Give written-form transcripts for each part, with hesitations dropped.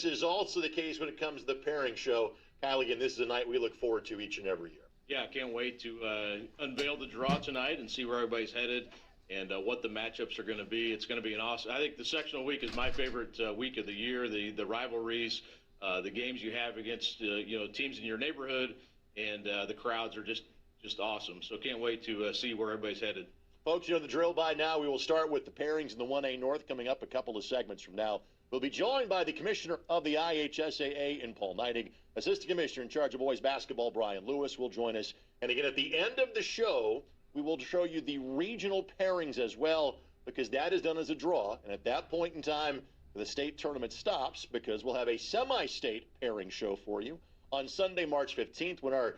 this is also the case when it comes to the pairing show. Kyle, again, this is a night we look forward to each and every year. Yeah, I can't wait to unveil the draw tonight and see where everybody's headed and what the matchups are going to be. It's going to be an awesome. I think the sectional week is my favorite week of the year. The rivalries, the games you have against teams in your neighborhood, and the crowds are just awesome. So can't wait to see where everybody's headed. Folks, you know the drill by now. We will start with the pairings in the 1A North coming up a couple of segments from now. We'll be joined by the commissioner of the IHSAA in Paul Neidig. Assistant commissioner in charge of boys basketball, Brian Lewis, will join us. And again, at the end of the show, we will show you the regional pairings as well, because that is done as a draw. And at that point in time, the state tournament stops, because we'll have a semi-state pairing show for you on Sunday, March 15th, when our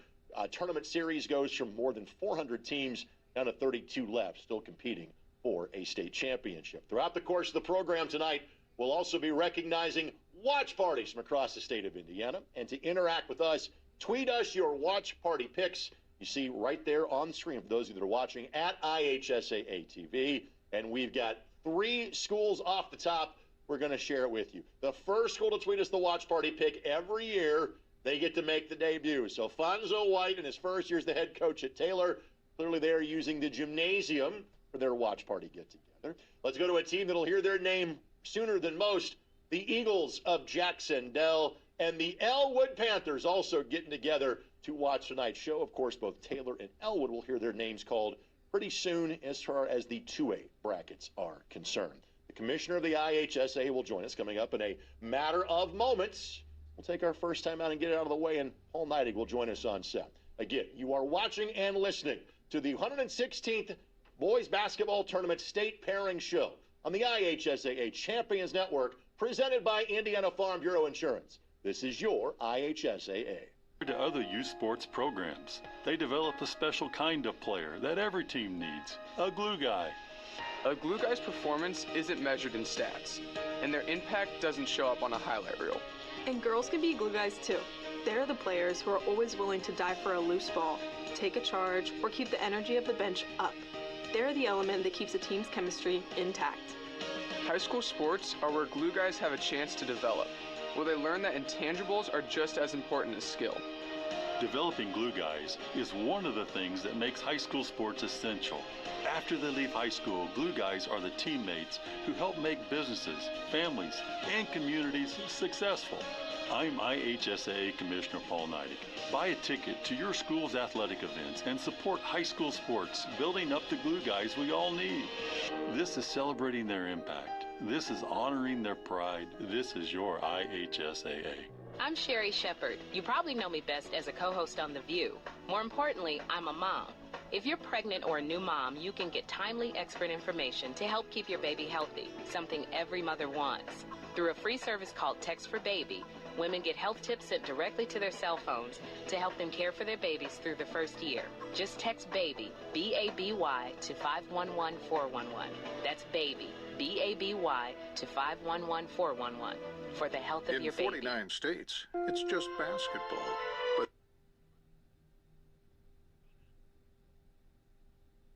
tournament series goes from more than 400 teams down to 32 left, still competing for a state championship. Throughout the course of the program tonight, we'll also be recognizing watch parties from across the state of Indiana. And to interact with us, tweet us your watch party pics. You see right there on screen for those of you that are watching at IHSAA TV. And we've got 3 schools off the top. We're going to share it with you. The first school to tweet us the watch party pic every year, they get to make the debut. So Fonzo White in his first year as the head coach at Taylor, clearly they are using the gymnasium for their watch party get-together. Let's go to a team that'll hear their name sooner than most, the Eagles of Jacksonville, and the Elwood Panthers also getting together to watch tonight's show. Of course, both Taylor and Elwood will hear their names called pretty soon as far as the 2A brackets are concerned. The commissioner of the IHSA will join us coming up in a matter of moments. We'll take our first time out and get it out of the way, and Paul Neidig will join us on set. Again, you are watching and listening to the 116th Boys Basketball Tournament State Pairing Show on the IHSAA Champions Network, presented by Indiana Farm Bureau Insurance. This is your IHSAA. To other youth sports programs, they develop a special kind of player that every team needs, a glue guy. A glue guy's performance isn't measured in stats, and their impact doesn't show up on a highlight reel. And girls can be glue guys too. They're the players who are always willing to die for a loose ball, take a charge, or keep the energy of the bench up. They're the element that keeps a team's chemistry intact. High school sports are where glue guys have a chance to develop, where they learn that intangibles are just as important as skill. Developing glue guys is one of the things that makes high school sports essential. After they leave high school, glue guys are the teammates who help make businesses, families, and communities successful. I'm IHSAA Commissioner Paul Neidig. Buy a ticket to your school's athletic events and support high school sports, building up the glue guys we all need. This is celebrating their impact. This is honoring their pride. This is your IHSAA. I'm Sherry Shepard. You probably know me best as a co-host on The View. More importantly, I'm a mom. If you're pregnant or a new mom, you can get timely expert information to help keep your baby healthy, something every mother wants. Through a free service called Text for Baby, women get health tips sent directly to their cell phones to help them care for their babies through the first year. Just text BABY, B-A-B-Y, to 511411. That's BABY, B-A-B-Y, to 511411 for the health of your baby. In 49 states, it's just basketball. But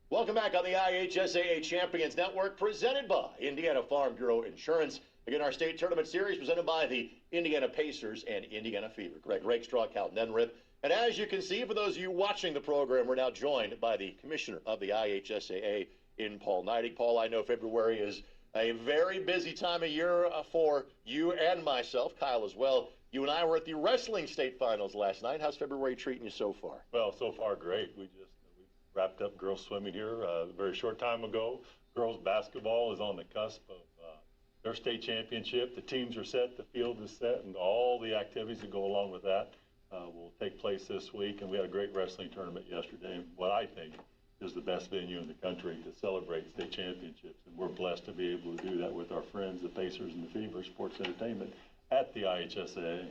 welcome back on the IHSAA Champions Network, presented by Indiana Farm Bureau Insurance. Again, our state tournament series presented by the Indiana Pacers and Indiana Fever. Greg Rakestraw, Cal Nenrith. And as you can see, for those of you watching the program, we're now joined by the commissioner of the IHSAA in Paul Neidig. Paul, I know February is a very busy time of year for you and myself, Kyle as well. You and I were at the wrestling state finals last night. How's February treating you so far? Well, so far great. We wrapped up girls swimming here a very short time ago. Girls basketball is on the cusp of their state championship. The teams are set, the field is set, and all the activities that go along with that will take place this week. And we had a great wrestling tournament yesterday, what I think is the best venue in the country to celebrate state championships. And we're blessed to be able to do that with our friends, the Pacers and the Fever Sports Entertainment at the IHSAA.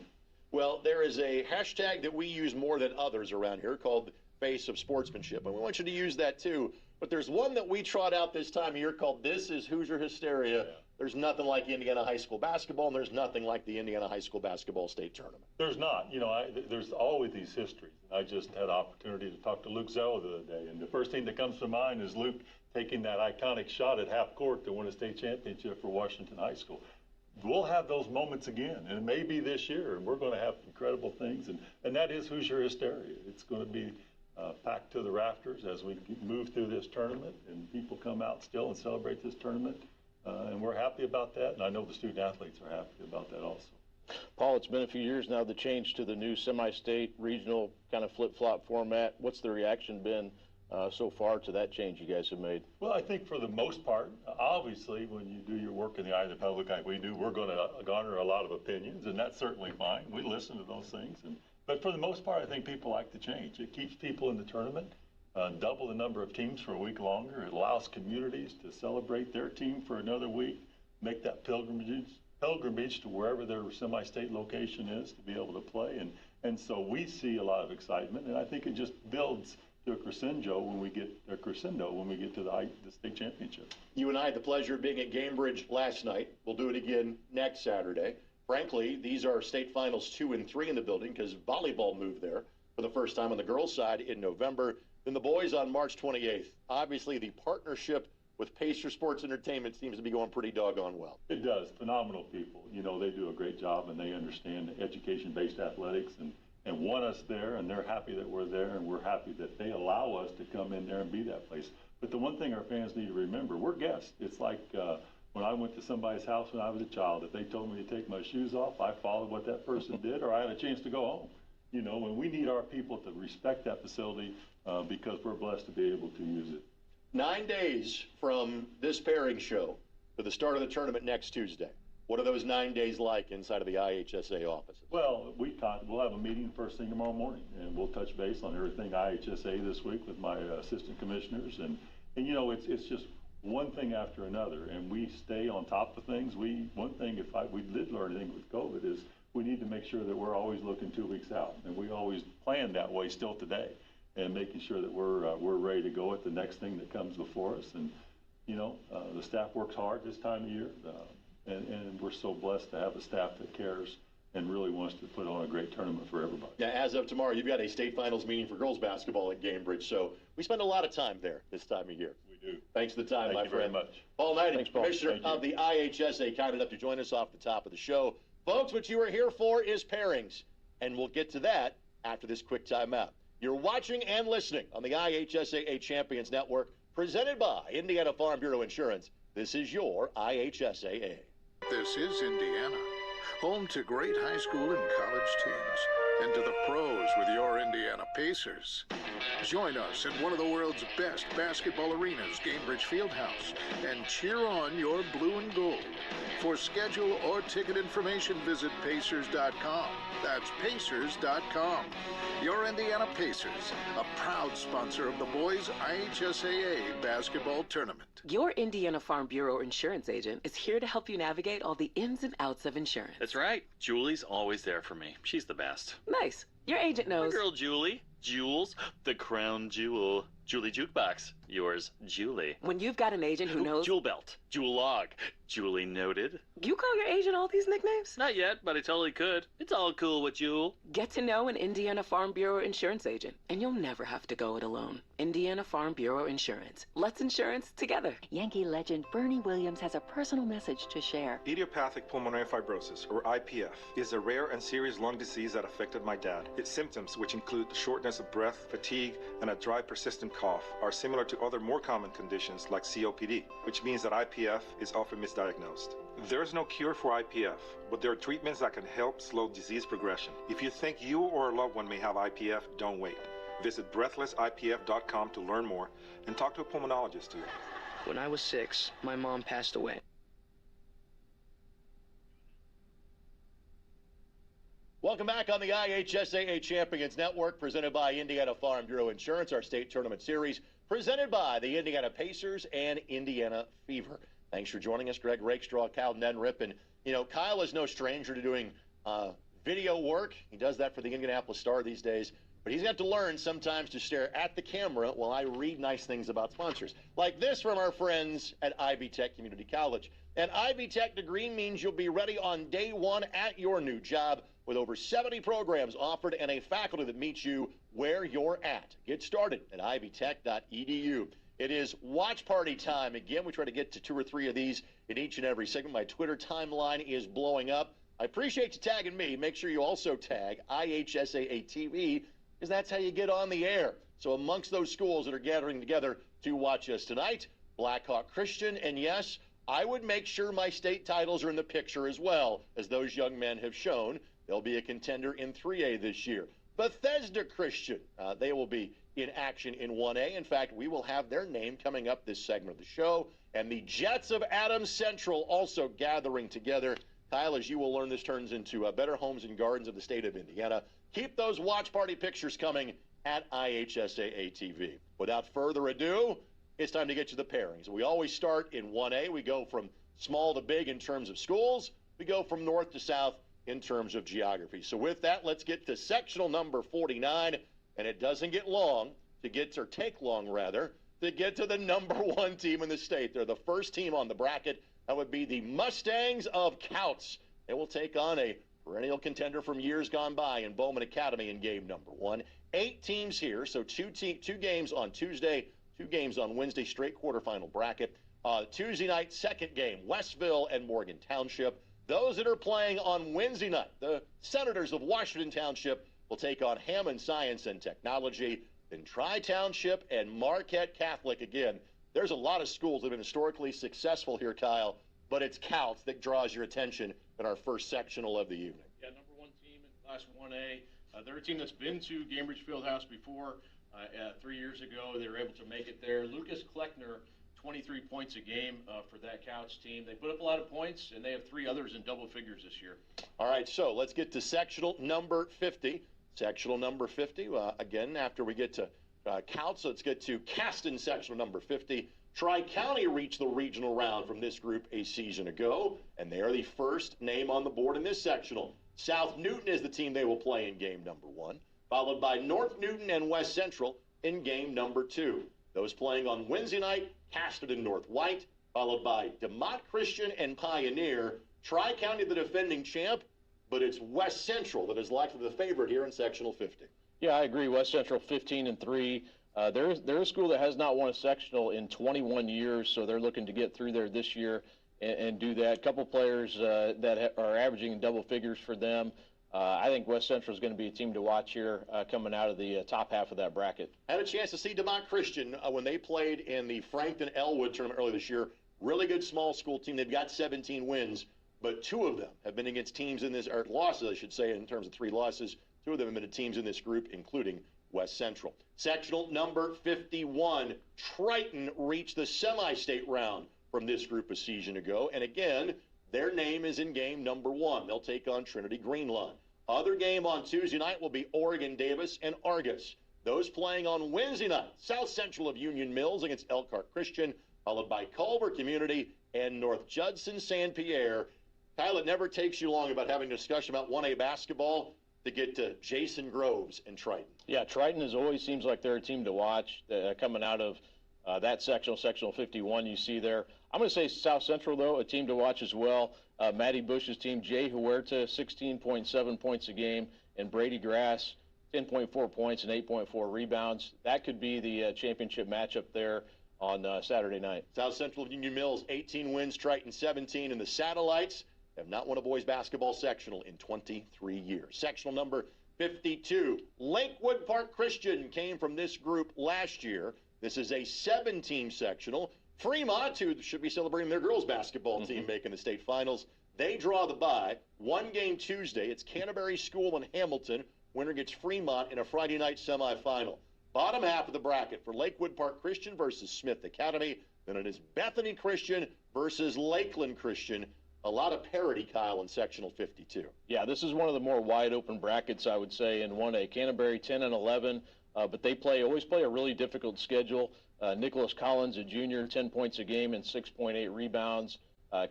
Well, there is a hashtag that we use more than others around here called Face of Sportsmanship, and we want you to use that too. But there's one that we trot out this time of year called This is Hoosier Hysteria. Yeah. There's nothing like Indiana high school basketball, and there's nothing like the Indiana high school basketball state tournament. There's not. You know, there's always these histories. I just had an opportunity to talk to Luke Zello the other day, and the first thing that comes to mind is Luke taking that iconic shot at half court to win a state championship for Washington High School. we'll have those moments again, and it may be this year, and we're going to have incredible things, and that is Hoosier hysteria. It's going to be packed to the rafters as we move through this tournament, and people come out still and celebrate this tournament, and we're happy about that, and I know the student athletes are happy about that also. Paul, it's been a few years now, the change to the new semi-state regional kind of flip-flop format. What's the reaction been so far to that change you guys have made? Well, I think for the most part, obviously, when you do your work in the eye of the public like we do, we're going to garner a lot of opinions, and that's certainly fine. We listen to those things. But for the most part, I think people like the change. It keeps people in the tournament, double the number of teams for a week longer. It allows communities to celebrate their team for another week, make that pilgrimage to wherever their semi-state location is to be able to play. And so we see a lot of excitement, and I think it just builds to a crescendo when we get to the state championship. You and I had the pleasure of being at Gamebridge last night. We'll do it again next Saturday. Frankly, these are state finals 2 and 3 in the building because volleyball moved there for the first time on the girls' side in November. Then the boys on March 28th. Obviously, the partnership with Pacer Sports Entertainment seems to be going pretty doggone well. It does. Phenomenal people. You know, they do a great job, and they understand education-based athletics and want us there, and they're happy that we're there, and we're happy that they allow us to come in there and be that place. But the one thing our fans need to remember, we're guests. It's like when I went to somebody's house when I was a child. If they told me to take my shoes off, I followed what that person did, or I had a chance to go home. You know, and we need our people to respect that facility because we're blessed to be able to use it. 9 days from this pairing show to the start of the tournament next Tuesday. What are those 9 days like inside of the IHSA offices? Well, we'll have a meeting first thing tomorrow morning, and we'll touch base on everything IHSA this week with my assistant commissioners. And you know, it's just one thing after another, and we stay on top of things. One thing, if we did learn anything with COVID, is we need to make sure that we're always looking 2 weeks out, and we always plan that way still today, and making sure that we're ready to go at the next thing that comes before us. And you know, the staff works hard this time of year, and we're so blessed to have a staff that cares and really wants to put on a great tournament for everybody. Now, as of tomorrow, you've got a state finals meeting for girls basketball at Gamebridge, so we spend a lot of time there this time of year. We do. Thanks for the time, my friend. Thank you very much. Paul Knighting, Thanks, Paul. Commissioner of the IHSA, kind enough to join us off the top of the show. Folks, what you are here for is pairings, and we'll get to that after this quick timeout. You're watching and listening on the IHSAA Champions Network, presented by Indiana Farm Bureau Insurance. This is your IHSAA. This is Indiana, home to great high school and college teams, and to the pros with your Indiana Pacers. Join us at one of the world's best basketball arenas, Gamebridge Fieldhouse, and cheer on your blue and gold. For schedule or ticket information, visit Pacers.com. That's Pacers.com. Your Indiana Pacers, a proud sponsor of the boys IHSAA basketball tournament. Your Indiana Farm Bureau insurance agent is here to help you navigate all the ins and outs of insurance. That's right. Julie's always there for me. She's the best. Nice. Your agent knows. My girl Julie. Jules, the crown jewel. Julie Jukebox. Yours, Julie. When you've got an agent who knows... Jewel Belt. Jewel Log. Julie Noted. You call your agent all these nicknames? Not yet, but I totally could. It's all cool with Jewel. Get to know an Indiana Farm Bureau insurance agent, and you'll never have to go it alone. Indiana Farm Bureau Insurance. Let's insurance together. Yankee legend Bernie Williams has a personal message to share. Idiopathic pulmonary fibrosis, or IPF, is a rare and serious lung disease that affected my dad. Its symptoms, which include shortness of breath, fatigue, and a dry, persistent cough, are similar to other more common conditions like COPD, which means that IPF is often misdiagnosed. There's no cure for IPF, but there are treatments that can help slow disease progression. If you think you or a loved one may have IPF, don't wait. Visit breathlessipf.com to learn more and talk to a pulmonologist too. When I was 6, my mom passed away. Welcome back on the IHSAA Champions Network, presented by Indiana Farm Bureau Insurance, our state tournament series, presented by the Indiana Pacers and Indiana Fever. Thanks for joining us, Greg Rakestraw, Kyle Nenrip. And, you know, Kyle is no stranger to doing video work. He does that for the Indianapolis Star these days. But he's got to learn sometimes to stare at the camera while I read nice things about sponsors. Like this from our friends at Ivy Tech Community College. An Ivy Tech degree means you'll be ready on day one at your new job with over 70 programs offered and a faculty that meets you where you're at. Get started at ivytech.edu. It is watch party time again. We try to get to 2 or 3 of these in each and every segment. My Twitter timeline is blowing up. I appreciate you tagging me. Make sure you also tag IHSAA TV, because that's how you get on the air. So amongst those schools that are gathering together to watch us tonight, Blackhawk Christian, and yes, I would make sure my state titles are in the picture as well, as those young men have shown. They'll be a contender in 3A this year. Bethesda Christian, they will be in action in 1A. In fact, we will have their name coming up this segment of the show. And the Jets of Adams Central also gathering together. Kyle, as you will learn, this turns into Better Homes and Gardens of the state of Indiana. Keep those watch party pictures coming at IHSAA TV. Without further ado, it's time to get to the pairings. We always start in 1A. We go from small to big in terms of schools. We go from north to south in terms of geography. So with that, let's get to sectional number 49. And it doesn't get long to get, or take long rather, to get to the number 1 team in the state. They're the first team on the bracket. That would be the Mustangs of Couts. They will take on a perennial contender from years gone by in Bowman Academy in game number 1. 8 teams here, so 2 games on Tuesday, 2 games on Wednesday, straight quarterfinal bracket. Tuesday night, second game, Westville and Morgan Township. Those that are playing on Wednesday night, the Senators of Washington Township will take on Hammond Science and Technology. Then Tri-Township and Marquette Catholic again. There's a lot of schools that have been historically successful here, Kyle, but it's Couts that draws your attention in our first sectional of the evening. Yeah, number 1 team in Class 1A. They're a team that's been to Cambridge Fieldhouse before. 3 years ago, they were able to make it there. Lucas Kleckner, 23 points a game for that Couts team. They put up a lot of points, and they have 3 others in double figures this year. All right, so let's get to sectional number 50. Sectional number 50, again, after we get to Couts, let's get to Caston sectional number 50. Tri-County reached the regional round from this group a season ago, and they are the first name on the board in this sectional. South Newton is the team they will play in game number 1, followed by North Newton and West Central in game number 2. Those playing on Wednesday night, Caston and North White, followed by DeMott Christian and Pioneer. Tri-County, the defending champ, but it's West Central that is likely the favorite here in sectional 50. Yeah, I agree. West Central 15-3. They're a school that has not won a sectional in 21 years, so they're looking to get through there this year and do that. A couple players that are averaging double figures for them. I think West Central is going to be a team to watch here coming out of the top half of that bracket. I had a chance to see DeMont Christian when they played in the Frankton-Elwood tournament earlier this year. Really good small school team. They've got 17 wins, but 2 of them have been against teams in this, or losses, I should say, in terms of 3 losses. 2 of them have been to teams in this group, including West Central. Sectional number 51, Triton reached the semi-state round from this group a season ago. And again, their name is in game number 1. They'll take on Trinity Greenlawn. Other game on Tuesday night will be Oregon Davis and Argus. Those playing on Wednesday night, South Central of Union Mills against Elkhart Christian, followed by Culver Community and North Judson San Pierre. Kyle, it never takes you long about having a discussion about 1A basketball to get to Jason Groves and Triton. Yeah, Triton always seems like they're a team to watch coming out of that sectional 51 you see there. I'm going to say South Central, though, a team to watch as well. Matty Bush's team, Jay Huerta, 16.7 points a game, and Brady Grass, 10.4 points and 8.4 rebounds. That could be the championship matchup there on Saturday night. South Central of Union Mills, 18 wins, Triton 17, and the Satellites have not won a boys basketball sectional in 23 years. Sectional number 52, Lakewood Park Christian came from this group last year. This is a 7-team sectional. Fremont, who should be celebrating their girls basketball team making the state finals, they draw the bye. 1 game Tuesday. It's Canterbury School in Hamilton. Winner gets Fremont in a Friday night semifinal. Bottom half of the bracket for Lakewood Park Christian versus Smith Academy. Then it is Bethany Christian versus Lakeland Christian. A lot of parity, Kyle, in sectional 52. Yeah, this is one of the more wide open brackets, I would say, in 1A. Canterbury 10-11, but they always play a really difficult schedule. Nicholas Collins, a junior, 10 points a game and 6.8 rebounds.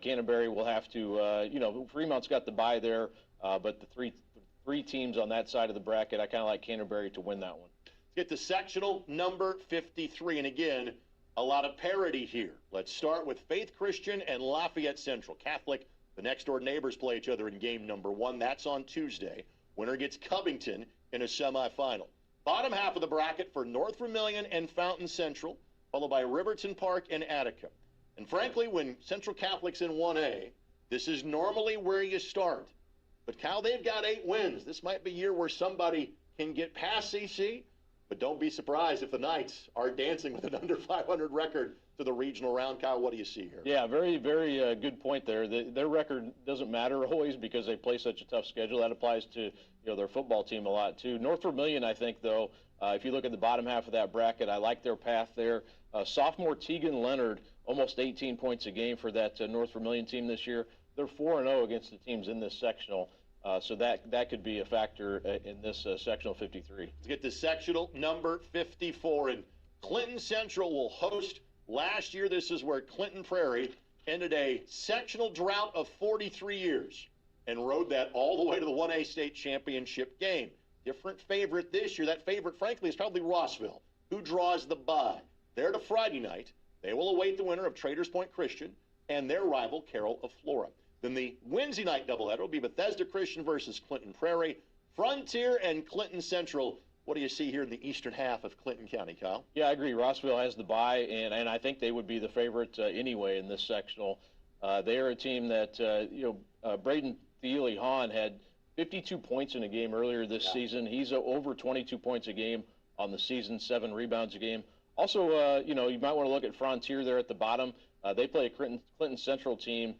Canterbury will have to, Fremont's got the bye there, but the three teams on that side of the bracket, I kind of like Canterbury to win that one. Let's get to sectional number 53, and again, a lot of parity here. Let's start with Faith Christian and Lafayette Central Catholic. The next-door neighbors play each other in game number 1. That's on Tuesday. Winner gets Covington in a semifinal. Bottom half of the bracket for North Vermilion and Fountain Central. followed by Riverton Park and Attica. And frankly, when Central Catholic's in 1A, this is normally where you start. But Cal, they've got 8 wins. This might be a year where somebody can get past CC, but don't be surprised if the Knights are dancing with an under 500 record to the regional round. Kyle, what do you see here? Yeah, very, very good point there. Their record doesn't matter always because they play such a tough schedule. That applies to their football team a lot too. North Vermilion, I think, though, if you look at the bottom half of that bracket, I like their path there. Sophomore Tegan Leonard, almost 18 points a game for that North Vermilion team this year. They're 4-0 against the teams in this sectional. So that could be a factor in this sectional 53. Let's get to sectional number 54. And Clinton Central will host. Last year, this is where Clinton Prairie ended a sectional drought of 43 years and rode that all the way to the 1A state championship game. Different favorite this year. That favorite, frankly, is probably Rossville, who draws the bye. They're to Friday night. They will await the winner of Traders Point Christian and their rival, Carroll of Flora. Then the Wednesday night doubleheader will be Bethesda Christian versus Clinton Prairie, Frontier and Clinton Central. What do you see here in the eastern half of Clinton County, Kyle? Yeah, I agree. Rossville has the bye, and I think they would be the favorite anyway in this sectional. They are a team that, Braden Thiele Hahn had 52 points in a game earlier this season. He's over 22 points a game on the season, 7 rebounds a game. Also, you might want to look at Frontier there at the bottom. They play a Clinton Central team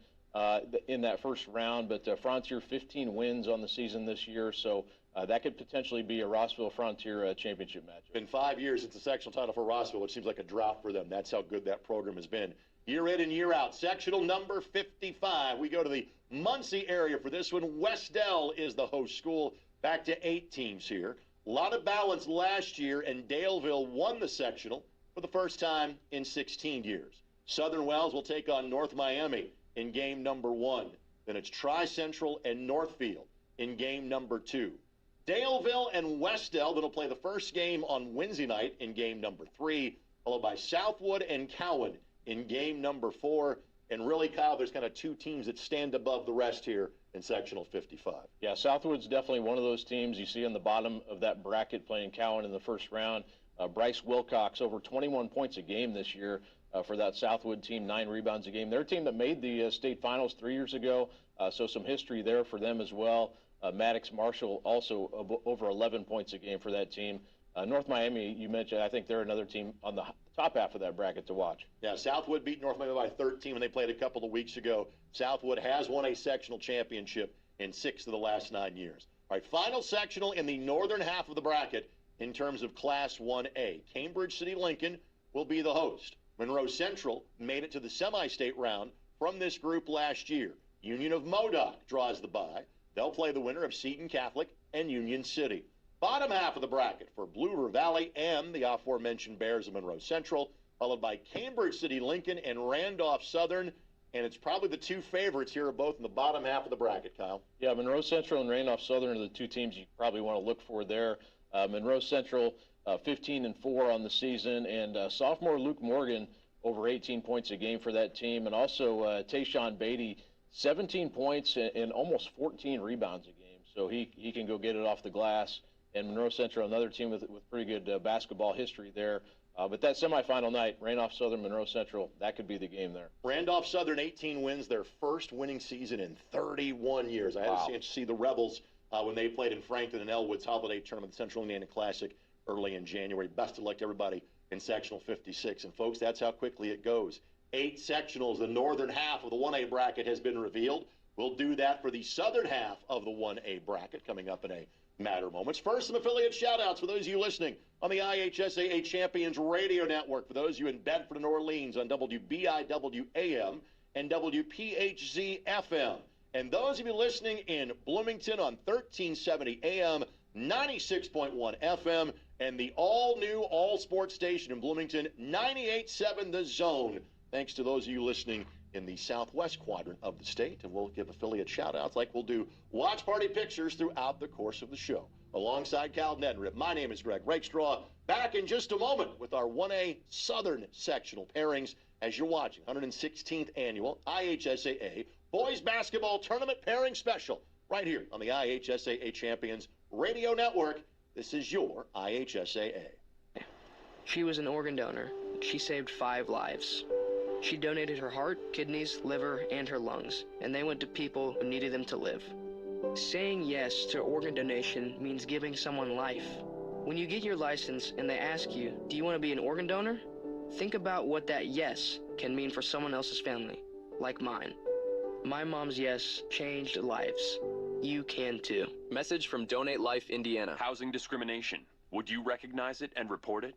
in that first round, but Frontier 15 wins on the season this year, so that could potentially be a Rossville-Frontier championship match. Been 5 years since the sectional title for Rossville, which seems like a drought for them. That's how good that program has been. Year in and year out. Sectional number 55. We go to the Muncie area for this one. Westdell is the host school. Back to 8 teams here. A lot of balance last year, and Daleville won the sectional for the first time in 16 years. Southern Wells will take on North Miami in game number 1. Then it's Tri-Central and Northfield in game number 2. Daleville and Westdell that'll play the first game on Wednesday night in game number 3, followed by Southwood and Cowan in game number 4. And really, Kyle, there's kind of 2 teams that stand above the rest here in sectional 55. Yeah, Southwood's definitely one of those teams you see on the bottom of that bracket playing Cowan in the first round. Bryce Wilcox, over 21 points a game this year for that Southwood team, 9 rebounds a game. They're a team that made the state finals 3 years ago, so some history there for them as well. Maddox Marshall also over 11 points a game for that team. North Miami, you mentioned, I think they're another team on the top half of that bracket to watch. Yeah, Southwood beat North Miami by 13 when they played a couple of weeks ago. Southwood has won a sectional championship in 6 of the last 9 years. All right, final sectional in the northern half of the bracket in terms of Class 1A. Cambridge City Lincoln will be the host. Monroe Central made it to the semi-state round from this group last year. Union of Modoc draws the bye. They'll play the winner of Seton Catholic and Union City. Bottom half of the bracket for Blue River Valley and the aforementioned Bears of Monroe Central, followed by Cambridge City Lincoln and Randolph Southern. And it's probably the 2 favorites here are both in the bottom half of the bracket, Kyle. Yeah, Monroe Central and Randolph Southern are the 2 teams you probably want to look for there. Monroe Central 15-4 on the season, and sophomore Luke Morgan over 18 points a game for that team, and also Tayshawn Beatty 17 points and almost 14 rebounds a game, so he can go get it off the glass. And Monroe Central, another team with pretty good basketball history there. But that semifinal night, Randolph Southern, Monroe Central, that could be the game there. Randolph Southern 18 wins, their first winning season in 31 years. I had a chance to see the Rebels when they played in Franklin and Elwood's Holiday Tournament, the Central Indiana Classic, early in January. Best of luck to everybody in sectional 56. And folks, that's how quickly it goes. 8 sectionals. The northern half of the 1A bracket has been revealed. We'll do that for the southern half of the 1A bracket coming up in a matter of moments. First, some affiliate shout-outs for those of you listening on the IHSAA Champions Radio Network. For those of you in Bedford and Orleans on WBIW-AM and WPHZ-FM. And those of you listening in Bloomington on 1370 AM, 96.1 FM, and the all-new all-sports station in Bloomington, 98.7 The Zone. Thanks to those of you listening in the southwest quadrant of the state, and we'll give affiliate shout-outs like we'll do watch party pictures throughout the course of the show. Alongside Cal Nedrip, my name is Greg Rakestraw. Back in just a moment with our 1A Southern sectional pairings as you're watching 116th Annual IHSAA Boys Basketball Tournament Pairing Special right here on the IHSAA Champions Radio Network. This is your IHSAA. She was an organ donor. she saved 5 lives. She donated her heart, kidneys, liver, and her lungs, and they went to people who needed them to live. Saying yes to organ donation means giving someone life. When you get your license and they ask you, do you want to be an organ donor? Think about what that yes can mean for someone else's family, like mine. My mom's yes changed lives. You can too. Message from Donate Life Indiana. Housing discrimination. Would you recognize it and report it?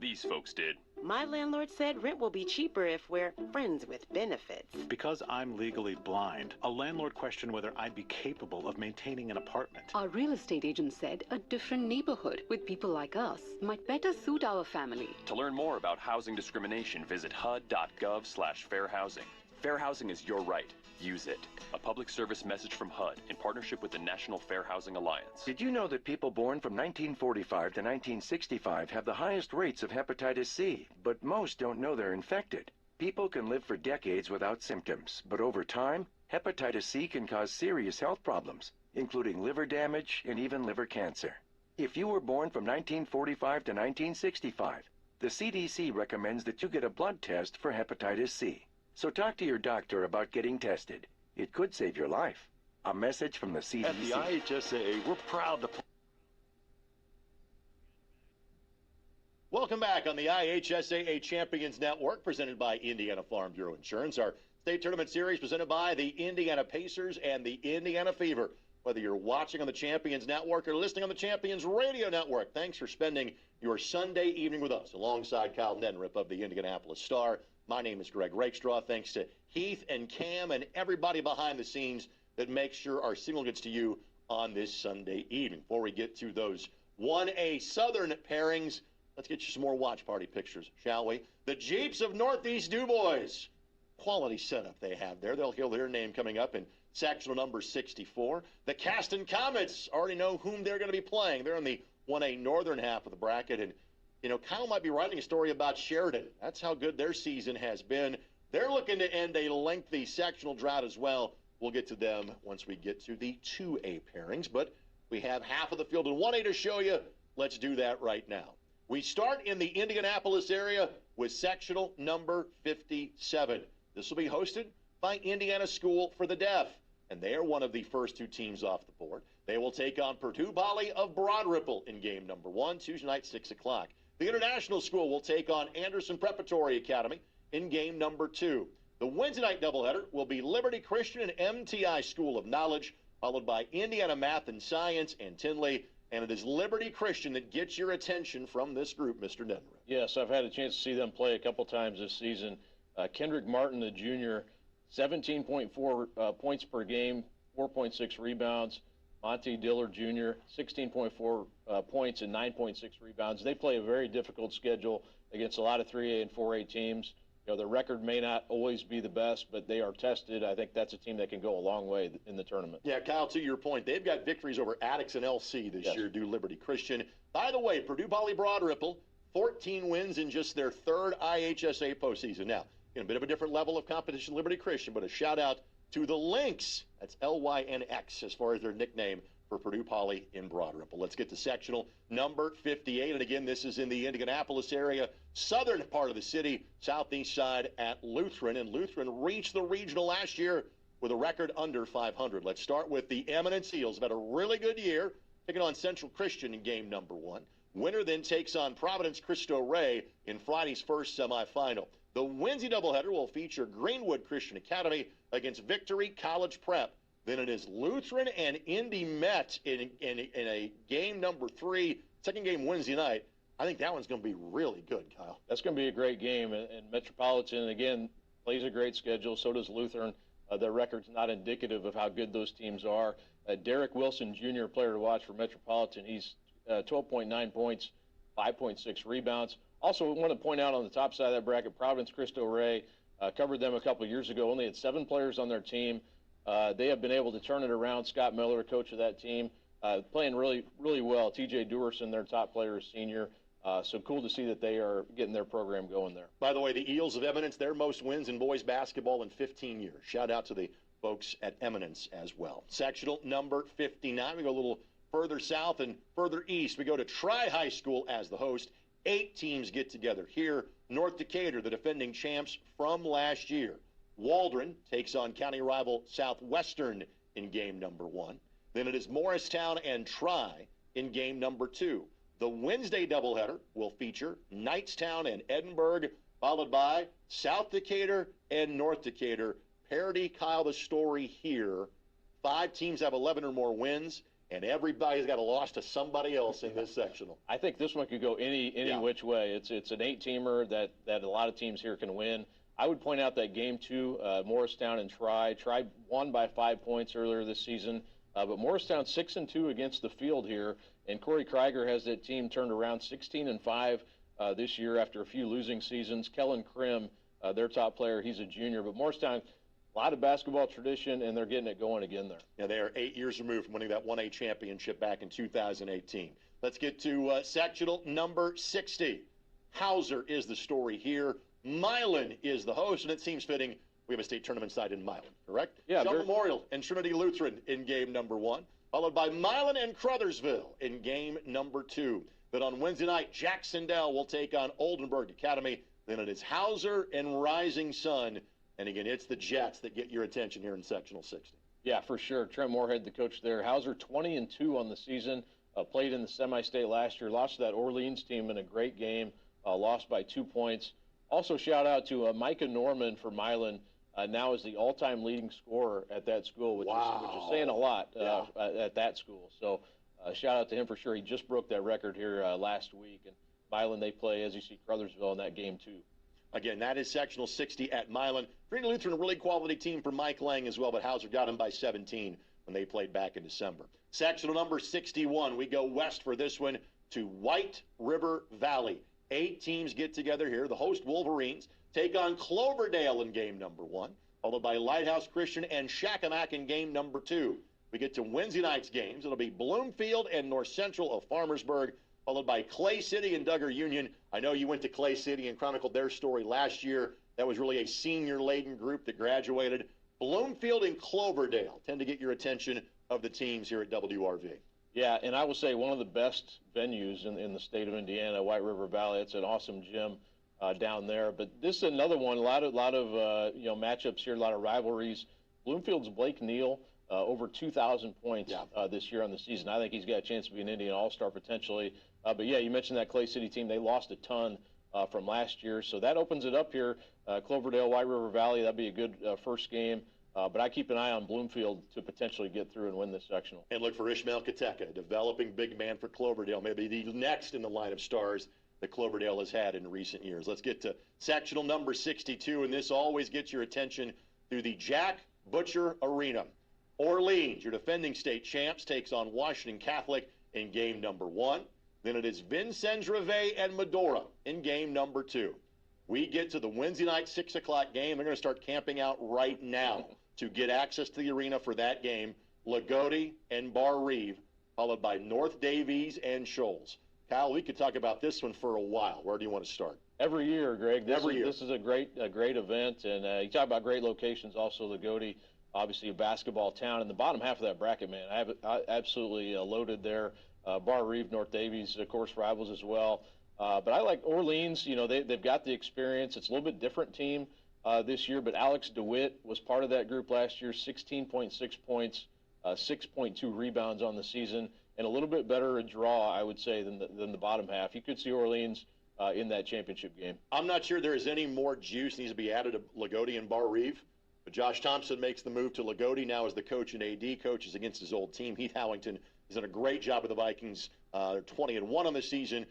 These folks did. My landlord said rent will be cheaper if we're friends with benefits. Because I'm legally blind, a landlord questioned whether I'd be capable of maintaining an apartment. Our real estate agent said a different neighborhood with people like us might better suit our family. To learn more about housing discrimination, visit HUD.gov/fairhousing. Fair housing is your right. Use it. A public service message from HUD in partnership with the National Fair Housing Alliance. Did you know that people born from 1945 to 1965 have the highest rates of hepatitis C, but most don't know they're infected? People can live for decades without symptoms, but over time, hepatitis C can cause serious health problems, including liver damage and even liver cancer. If you were born from 1945 to 1965, the CDC recommends that you get a blood test for hepatitis C. So talk to your doctor about getting tested. It could save your life. A message from the CDC. At the IHSAA, we're proud to... Welcome back on the IHSAA Champions Network, presented by Indiana Farm Bureau Insurance. Our state tournament series presented by the Indiana Pacers and the Indiana Fever. Whether you're watching on the Champions Network or listening on the Champions Radio Network, thanks for spending your Sunday evening with us alongside Kyle Neddenripp of the Indianapolis Star. My name is Greg Rakestraw. Thanks to Heath and Cam and everybody behind the scenes that makes sure our signal gets to you on this Sunday evening. Before we get to those 1A Southern pairings, let's get you some more watch party pictures, shall we? The Jeeps of Northeast DuBois. Quality setup they have there. They'll hear their name coming up in sectional number 64. The Caston Comets already know whom they're going to be playing. They're in the 1A northern half of the bracket, and you know, Kyle might be writing a story about Sheridan. That's how good their season has been. They're looking to end a lengthy sectional drought as well. We'll get to them once we get to the 2A pairings, but we have half of the field in 1A to show you. Let's do that right now. We start in the Indianapolis area with sectional number 57. This will be hosted by Indiana School for the Deaf, and they are one of the first 2 teams off the board. They will take on Purdue Poly of Broad Ripple in game number 1, Tuesday night, 6 o'clock. The International School will take on Anderson Preparatory Academy in game number 2. The Wednesday night doubleheader will be Liberty Christian and MTI School of Knowledge, followed by Indiana Math and Science and Tinley. And it is Liberty Christian that gets your attention from this group, Mr. Neddenripp. Yes, I've had a chance to see them play a couple times this season. Kendrick Martin, the junior, 17.4 points per game, 4.6 rebounds. Monty Dillard Jr., 16.4 points and 9.6 rebounds. They play a very difficult schedule against a lot of 3A and 4A teams. You know, their record may not always be the best, but they are tested. I think that's a team that can go a long way in the tournament. Yeah, Kyle, to your point, they've got victories over Addix and LC this year, do Liberty Christian. By the way, Purdue Poly Broad Ripple, 14 wins in just their 3rd IHSA postseason. Now, in a bit of a different level of competition, Liberty Christian, but a shout-out to the Lynx. That's LYNX as far as their nickname for Purdue Poly in Broad Ripple. Let's get to sectional number 58. And again, this is in the Indianapolis area, southern part of the city, southeast side at Lutheran. And Lutheran reached the regional last year with a record under 500. Let's start with the Eminence Eels. Have had a really good year, taking on Central Christian in game number 1. Winner then takes on Providence Cristo Rey in Friday's first semifinal. The Wednesday doubleheader will feature Greenwood Christian Academy against Victory College Prep. Then it is Lutheran and Indy Met in a game number 3, second game Wednesday night. I think that one's going to be really good, Kyle. That's going to be a great game. And Metropolitan, again, plays a great schedule. So does Lutheran. Their record's not indicative of how good those teams are. Derek Wilson, Jr., player to watch for Metropolitan. He's 12.9 points, 5.6 rebounds. Also, I want to point out on the top side of that bracket, Providence Cristo Rey covered them a couple years ago. Only had 7 players on their team. They have been able to turn it around. Scott Miller, coach of that team, playing really, really well. TJ Dewerson, their top player, is senior. So cool to see that they are getting their program going there. By the way, the Eels of Eminence, their most wins in boys basketball in 15 years. Shout out to the folks at Eminence as well. Sectional number 59. We go a little further south and further east. We go to Tri High School as the host. 8 teams get together here. North Decatur, the defending champs from last year. Waldron takes on county rival Southwestern in game number 1. Then it is Morristown and Tri in game number 2. The Wednesday doubleheader will feature Knightstown and Edinburgh, followed by South Decatur and North Decatur. Parody, Kyle, the story here. 5 teams have 11 or more wins, and everybody's got a loss to somebody else in this sectional. I think this one could go any which way. It's an 8-teamer that a lot of teams here can win. I would point out that game 2, Morristown and Tri won by 5 points earlier this season, but Morristown 6-2 against the field here, and Corey Krieger has that team turned around 16-5 this year after a few losing seasons. Kellen Krim, their top player, he's a junior, but Morristown, a lot of basketball tradition, and they're getting it going again there. Yeah, they are 8 years removed from winning that 1A championship back in 2018. Let's get to sectional number 60. Hauser is the story here. Milan is the host, and it seems fitting we have a state tournament side in Milan, correct? Yeah. Shell Memorial and Trinity Lutheran in game number 1, followed by Milan and Crothersville in game number 2. Then on Wednesday night, Jacksonville will take on Oldenburg Academy. Then it is Hauser and Rising Sun. And again, it's the Jets that get your attention here in sectional 60. Yeah, for sure. Trent Moorhead, the coach there. Hauser 20-2 on the season. Played in the semi-state last year. Lost to that Orleans team in a great game. Lost by 2 points. Also, shout out to Micah Norman for Milan. Now is the all-time leading scorer at that school, which is saying a lot at that school. So shout out to him for sure. He just broke that record here last week. And Milan, they play, as you see, Crothersville in that game too. Again, that is sectional 60 at Milan. Trinity Lutheran, a really quality team for Mike Lang as well, but Hauser got him by 17 when they played back in December. Sectional number 61, we go west for this one to White River Valley. 8 teams get together here. The host Wolverines take on Cloverdale in game number 1, followed by Lighthouse Christian and Shakamak in game number 2. We get to Wednesday night's games. It'll be Bloomfield and North Central of Farmersburg, followed by Clay City and Duggar Union. I know you went to Clay City and chronicled their story last year. That was really a senior-laden group that graduated. Bloomfield and Cloverdale tend to get your attention of the teams here at WRV. Yeah, and I will say one of the best venues in the state of Indiana, White River Valley. It's an awesome gym down there. But this is another one. A lot of matchups here, a lot of rivalries. Bloomfield's Blake Neal, over 2,000 points this year on the season. I think he's got a chance to be an Indiana All-Star potentially. But yeah, you mentioned that Clay City team. They lost a ton from last year, so that opens it up here. Cloverdale, White River Valley, that'd be a good first game. But I keep an eye on Bloomfield to potentially get through and win this sectional. And look for Ishmael Kateka, developing big man for Cloverdale, maybe the next in the line of stars that Cloverdale has had in recent years. Let's get to sectional number 62, and this always gets your attention through the Jack Butcher Arena. Orleans, your defending state champs, takes on Washington Catholic in game number 1. Then it is Vincennes Reveille and Medora in game number 2. We get to the Wednesday night 6 o'clock game. They're going to start camping out right now to get access to the arena for that game. Lagodi and Bar Reeve, followed by North Davies and Shoals. Kyle, we could talk about this one for a while. Where do you want to start? Every year, Greg. Every year. This is a great event, and you talk about great locations. Also, Lagodi, obviously a basketball town. In the bottom half of that bracket, man, I absolutely loaded there. Bar Reeve, North Davies, of course, rivals as well. But I like Orleans. You know, they've got the experience. It's a little bit different team this year, but Alex DeWitt was part of that group last year, 16.6 points, 6.2 rebounds on the season, and a little bit better a draw, I would say, than the bottom half. You could see Orleans in that championship game. I'm not sure there is any more juice needs to be added to Lagodi and Bar Reeve, but Josh Thompson makes the move to Lagodi now as the coach and AD coaches against his old team. Heath Howington has done a great job with the Vikings. They're 20-1 on the season.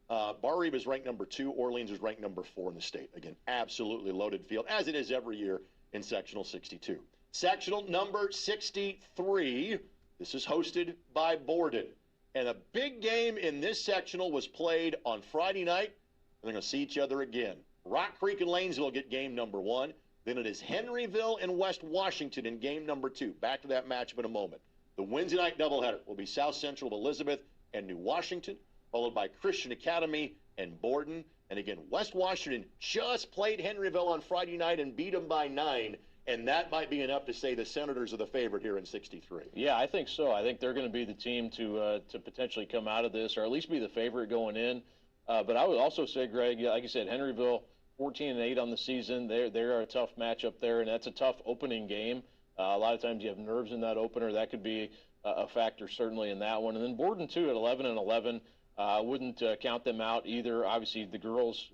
Bar Reeve is ranked number 2. Orleans is ranked number 4 in the state. Again, absolutely loaded field, as it is every year in sectional 62. Sectional number 63. This is hosted by Borden. And a big game in this sectional was played on Friday night. And they're going to see each other again. Rock Creek and Lanesville get game number 1. Then it is Henryville and West Washington in game number 2. Back to that matchup in a moment. The Wednesday night doubleheader will be South Central of Elizabeth and New Washington, followed by Christian Academy and Borden. And again, West Washington just played Henryville on Friday night and beat them by 9. And that might be enough to say the Senators are the favorite here in 63. Yeah, I think so. I think they're going to be the team to potentially come out of this, or at least be the favorite going in. But I would also say, Greg, like you said, Henryville 14-8 on the season. They're a tough matchup there, and that's a tough opening game. A lot of times you have nerves in that opener. That could be a factor certainly in that one. And then Borden too at 11-11. I wouldn't count them out either. Obviously, the girls,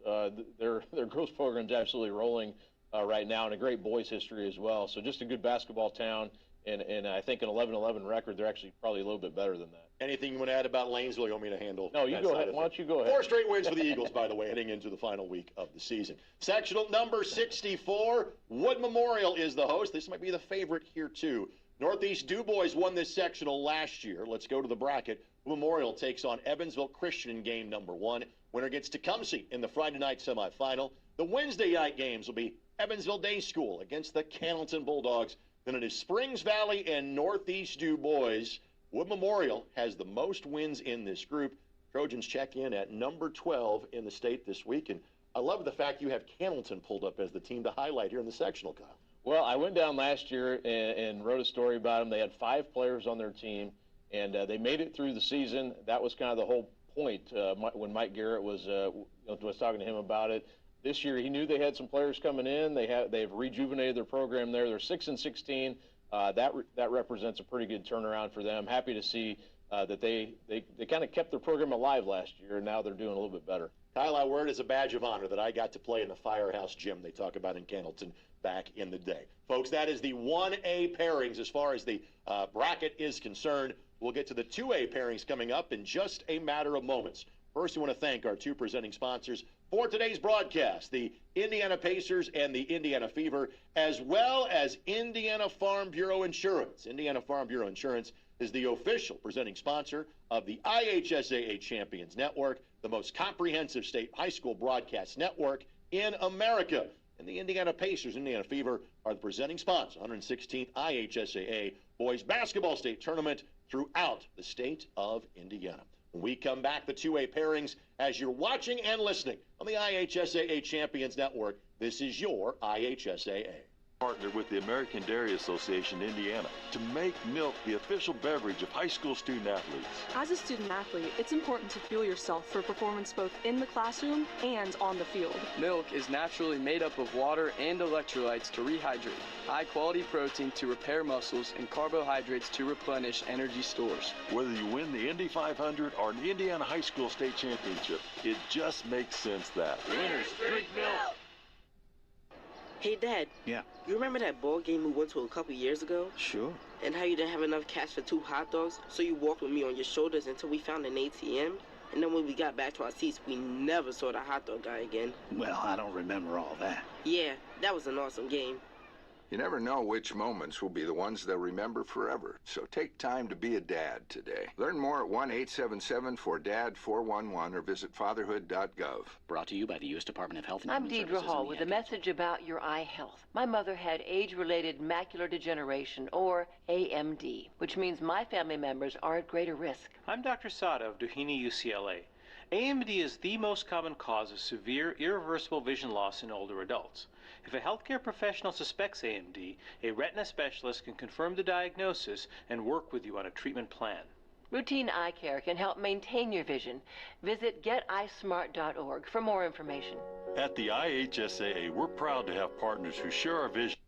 their girls program's absolutely rolling right now, and a great boys history as well. So just a good basketball town, and I think an 11-11 record. They're actually probably a little bit better than that. Anything you want to add about Lanesville? You want me to handle? No, you go ahead. Why don't you go ahead? 4 straight wins for the Eagles, by the way, heading into the final week of the season. Sectional number 64, Wood Memorial is the host. This might be the favorite here, too. Northeast DuBois won this sectional last year. Let's go to the bracket. Memorial takes on Evansville Christian in game number 1. Winner gets Tecumseh in the Friday night semifinal. The Wednesday night games will be Evansville Day School against the Cannleton Bulldogs. Then it is Springs Valley and Northeast DuBois. Wood Memorial has the most wins in this group. Trojans check in at number 12 in the state this week. And I love the fact you have Cannleton pulled up as the team to highlight here in the sectional, Kyle. Well, I went down last year and wrote a story about them. They had 5 players on their team, and they made it through the season. That was kind of the whole point when Mike Garrett was talking to him about it. This year, he knew they had some players coming in. They've rejuvenated their program there. They're 6-16. That represents a pretty good turnaround for them. Happy to see that they kind of kept their program alive last year, and now they're doing a little bit better. Kyle, I wear it as a badge of honor that I got to play in the Firehouse Gym they talk about in Cannleton back in the day. Folks, that is the 1A pairings as far as the bracket is concerned. We'll get to the 2A pairings coming up in just a matter of moments. First, we want to thank our 2 presenting sponsors for today's broadcast, the Indiana Pacers and the Indiana Fever, as well as Indiana Farm Bureau Insurance. Indiana Farm Bureau Insurance is the official presenting sponsor of the IHSAA Champions Network, the most comprehensive state high school broadcast network in America. And the Indiana Pacers and Indiana Fever are the presenting sponsor, 116th IHSAA Boys Basketball State Tournament throughout the state of Indiana. When we come back, the 2A pairings, as you're watching and listening on the IHSAA Champions Network, this is your IHSAA. Partner with the American Dairy Association Indiana to make milk the official beverage of high school student athletes. As a student athlete, it's important to fuel yourself for performance both in the classroom and on the field. Milk is naturally made up of water and electrolytes to rehydrate, high-quality protein to repair muscles, and carbohydrates to replenish energy stores. Whether you win the Indy 500 or an Indiana High School State Championship, it just makes sense that winners drink milk. Hey, Dad. Yeah? You remember that ball game we went to a couple years ago? Sure. And how you didn't have enough cash for 2 hot dogs, so you walked with me on your shoulders until we found an ATM? And then when we got back to our seats, we never saw the hot dog guy again. Well, I don't remember all that. Yeah, that was an awesome game. You never know which moments will be the ones they'll remember forever, so take time to be a dad today. Learn more at 1-877-4DAD-411 or visit fatherhood.gov. Brought to you by the U.S. Department of Health and I'm Human Deidre Services. Hall with a message about your eye health. My mother had age-related macular degeneration, or AMD, which means my family members are at greater risk. I'm Dr. Sada of Doheny UCLA. AMD is the most common cause of severe, irreversible vision loss in older adults. If a healthcare professional suspects AMD, a retina specialist can confirm the diagnosis and work with you on a treatment plan. Routine eye care can help maintain your vision. Visit geteyesmart.org for more information. At the IHSAA, we're proud to have partners who share our vision.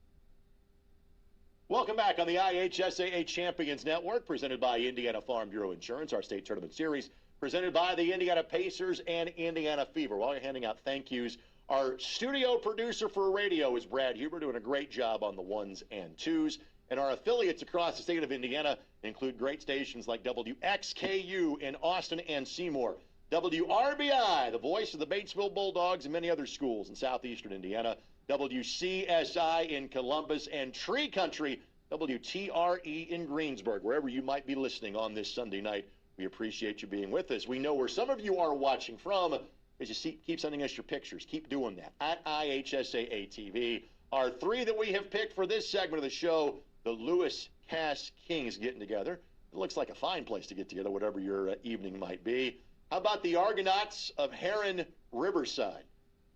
Welcome back on the IHSAA Champions Network, presented by Indiana Farm Bureau Insurance, our state tournament series, presented by the Indiana Pacers and Indiana Fever. While you're handing out thank yous, our studio producer for radio is Brad Huber, doing a great job on the 1s and 2s. And our affiliates across the state of Indiana include great stations like WXKU in Austin and Seymour, WRBI, the voice of the Batesville Bulldogs and many other schools in southeastern Indiana, WCSI in Columbus, and Tree Country, WTRE in Greensburg, wherever you might be listening on this Sunday night. We appreciate you being with us. We know where some of you are watching from. As you see, keep sending us your pictures. Keep doing that. At IHSAA TV, our 3 that we have picked for this segment of the show, the Lewis Cass Kings getting together. It looks like a fine place to get together, whatever your evening might be. How about the Argonauts of Heron Riverside?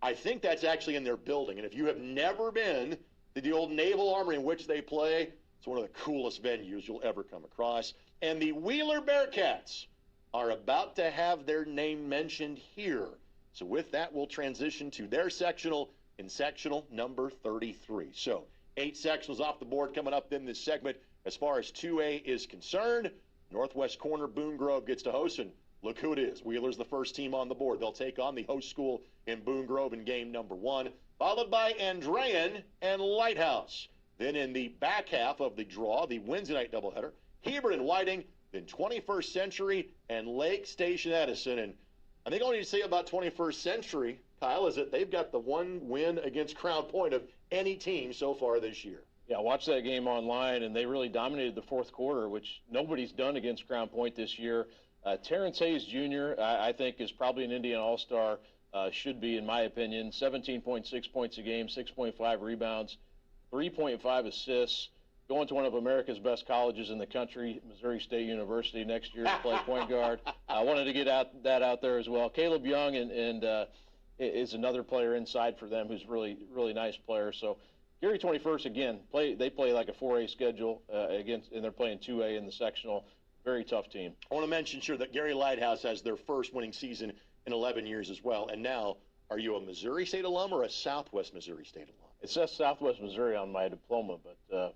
I think that's actually in their building. And if you have never been to the old Naval Armory in which they play, it's one of the coolest venues you'll ever come across. And the Wheeler Bearcats are about to have their name mentioned here. So with that, we'll transition to their sectional in sectional number 33. So 8 sectionals off the board coming up in this segment. As far as 2A is concerned, Northwest Corner Boone Grove gets to host, and look who it is. Wheeler's the first team on the board. They'll take on the host school in Boone Grove in game number 1, followed by Andrean and Lighthouse. Then in the back half of the draw, the Wednesday night doubleheader, Hebert and Whiting, then 21st Century and Lake Station Edison. And I think all I need to say about 21st Century, Kyle, is that they've got the one win against Crown Point of any team so far this year. Yeah, watch that game online, and they really dominated the fourth quarter, which nobody's done against Crown Point this year. Terrence Hayes Jr., I think, is probably an Indiana All-Star, should be, in my opinion. 17.6 points a game, 6.5 rebounds, 3.5 assists, going to one of America's best colleges in the country, Missouri State University, next year to play point guard. I wanted to get that out there as well. Caleb Young is another player inside for them who's really, really nice player. So Gary 21st, again, they play like a 4A schedule and they're playing 2A in the sectional. Very tough team. I want to mention, sure, that Gary Lighthouse has their first winning season in 11 years as well. And now, are you a Missouri State alum or a Southwest Missouri State alum? It says Southwest Missouri on my diploma, but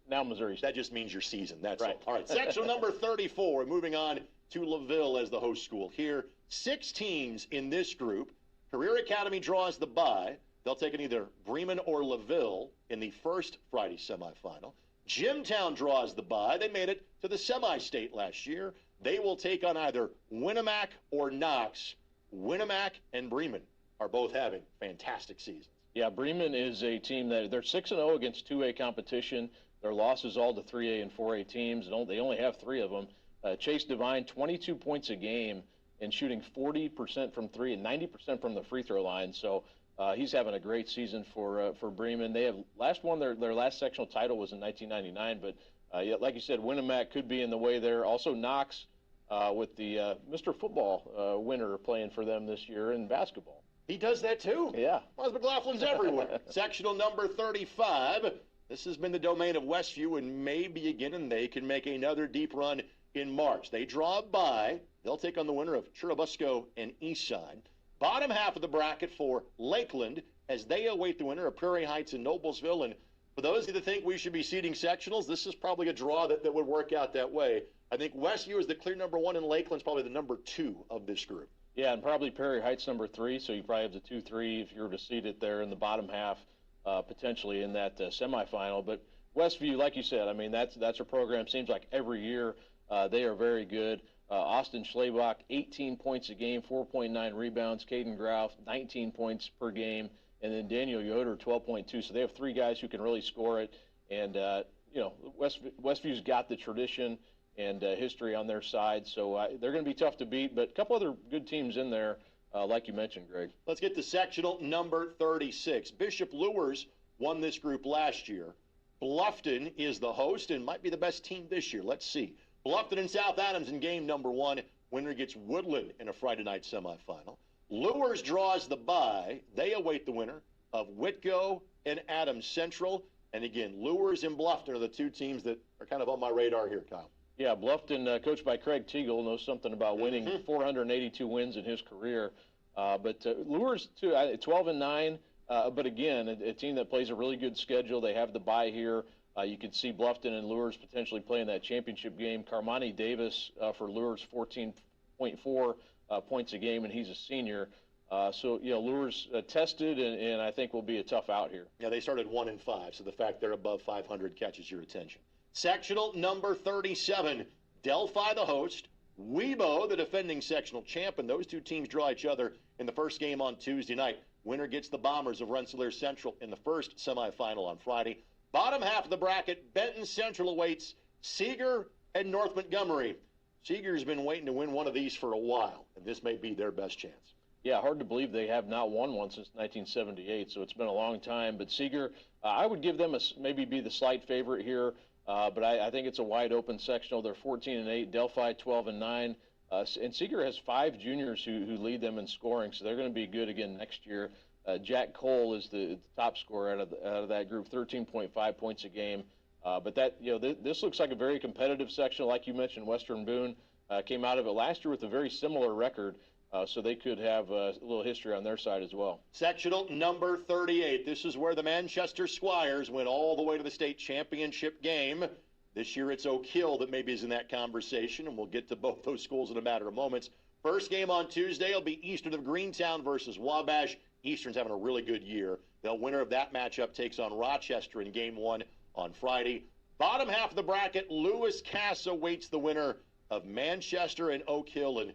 now Missouri State. That just means your season. That's right. All right, sectional number 34. Moving on to LaVille as the host school here. 6 teams in this group. Career Academy draws the bye. They'll take in either Bremen or LaVille in the first Friday semifinal. Jimtown draws the bye. They made it to the semi-state last year. They will take on either Winnemac or Knox. Winnemac and Bremen are both having fantastic seasons. Yeah, Bremen is a team that they're 6-0 against 2A competition. Their losses all to 3A and 4A teams. They only have 3 of them. Chase Devine, 22 points a game and shooting 40% from 3 and 90% from the free throw line. So he's having a great season for Bremen. They have their last sectional title was in 1999, but yeah, like you said, Winnemac could be in the way there. Also Knox with the Mr. Football winner playing for them this year in basketball. He does that too. Yeah. Well, McLaughlin's everywhere. Sectional number 35. This has been the domain of Westview, and maybe again, and they can make another deep run in March. They draw a bye. They'll take on the winner of Churubusco and Eastside. Bottom half of the bracket for Lakeland as they await the winner of Prairie Heights and Noblesville. And for those of you that think we should be seeding sectionals, this is probably a draw that would work out that way. I think Westview is the clear number 1, and Lakeland's probably the number 2 of this group. Yeah, and probably Prairie Heights number 3, so you probably have the 2-3 if you were to seed it there in the bottom half, potentially in that semifinal. But Westview, like you said, I mean, that's a program. Seems like every year they are very good. Austin Schlebach, 18 points a game, 4.9 rebounds. Caden Grauf, 19 points per game. And then Daniel Yoder, 12.2. So they have 3 guys who can really score it. And, Westview's got the tradition and history on their side. So they're going to be tough to beat. But a couple other good teams in there, like you mentioned, Greg. Let's get to sectional number 36. Bishop Luers won this group last year. Bluffton is the host and might be the best team this year. Let's see. Bluffton and South Adams in game number 1. Winner gets Woodland in a Friday night semifinal. Luers draws the bye. They await the winner of Whitgo and Adams Central. And again, Luers and Bluffton are the 2 teams that are kind of on my radar here, Kyle. Yeah, Bluffton, coached by Craig Teagle, knows something about winning. 482 wins in his career. But Luers, too, 12-9. But again, a team that plays a really good schedule. They have the bye here. You can see Bluffton and Luers potentially playing that championship game. Carmani Davis for Luers, 14.4 points a game, and he's a senior. So, Luers tested, and I think will be a tough out here. Yeah, they started 1-5, so the fact they're above 500 catches your attention. Sectional number 37, Delphi the host, Webo the defending sectional champ, and those 2 teams draw each other in the first game on Tuesday night. Winner gets the Bombers of Rensselaer Central in the first semifinal on Friday. Bottom half of the bracket, Benton Central awaits Seeger and North Montgomery. Seeger's been waiting to win one of these for a while, and this may be their best chance. Yeah, hard to believe they have not won one since 1978, so it's been a long time. But Seeger, I would give them maybe be the slight favorite here, but I think it's a wide-open sectional. They're 14-8, Delphi 12-9, and Seeger has 5 juniors who lead them in scoring, so they're going to be good again next year. Jack Cole is the top scorer out of that group, 13.5 points a game. But this looks like a very competitive section, like you mentioned, Western Boone. came out of it last year with a very similar record, so they could have a little history on their side as well. Sectional number 38. This is where the Manchester Squires went all the way to the state championship game. This year it's Oak Hill that maybe is in that conversation, and we'll get to both those schools in a matter of moments. First game on Tuesday will be Eastern of Greentown versus Wabash. Eastern's having a really good year. The winner of that matchup takes on Rochester in game 1 on Friday. Bottom half of the bracket, Lewis Cass awaits the winner of Manchester and Oak Hill. And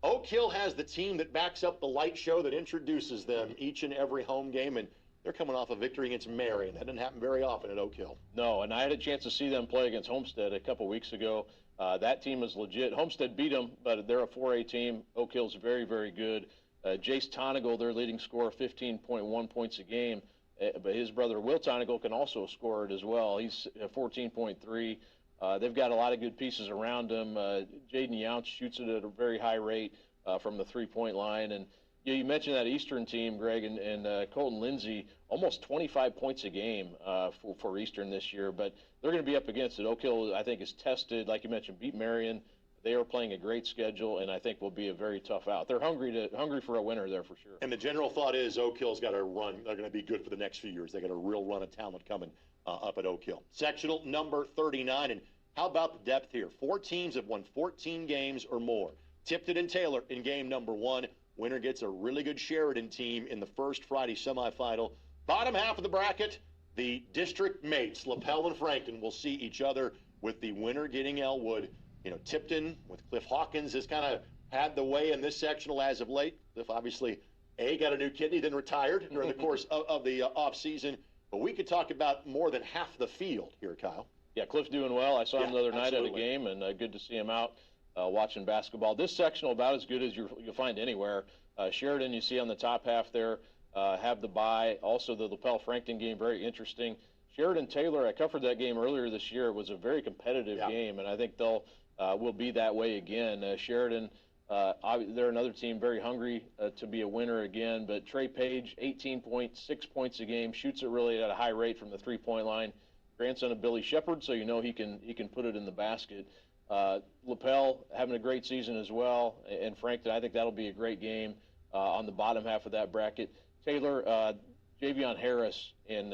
Oak Hill has the team that backs up the light show that introduces them each and every home game, and they're coming off a victory against Marion. That doesn't happen very often at Oak Hill. No, and I had a chance to see them play against Homestead a couple weeks ago. That team is legit. Homestead beat them, but they're a 4A team. Oak Hill's very, very good. Jace Tonigal, their leading scorer, 15.1 points a game. But his brother Will Tonigal can also score it as well. He's 14.3. They've got a lot of good pieces around him. Jaden Younce shoots it at a very high rate from the three-point line. And you mentioned that Eastern team, Greg, and Colton Lindsay, almost 25 points a game for Eastern this year. But they're going to be up against it. Oak Hill, I think, is tested. Like you mentioned, beat Marion. They are playing a great schedule, and I think will be a very tough out. They're hungry for a winner there for sure. And the general thought is Oak Hill's got a run. They're going to be good for the next few years. They got a real run of talent coming up at Oak Hill. Sectional number 39, and how about the depth here? 4 teams have won 14 games or more. Tipton and Taylor in game number 1. Winner gets a really good Sheridan team in the first Friday semifinal. Bottom half of the bracket, the district mates, LaPel and Frankton, will see each other with the winner getting Elwood. You know, Tipton with Cliff Hawkins has kind of had the way in this sectional as of late. Cliff obviously, got a new kidney, then retired during the course of the offseason. But we could talk about more than half the field here, Kyle. Yeah, Cliff's doing well. I saw him the other night at a game, and good to see him out watching basketball. This sectional about as good as you'll find anywhere. Sheridan, you see on the top half there, have the bye. Also, the LaPel Frankton game, very interesting. Sheridan Taylor, I covered that game earlier this year. It was a very competitive game, and I think they'll will be that way again. Sheridan, they're another team very hungry to be a winner again. But Trey Page, 18.6 points a game, shoots it really at a high rate from the three-point line. Grandson of Billy Shepard, so you know he can put it in the basket. LaPel having a great season as well, and Frankton, I think that'll be a great game on the bottom half of that bracket. Taylor, Javion Harris, and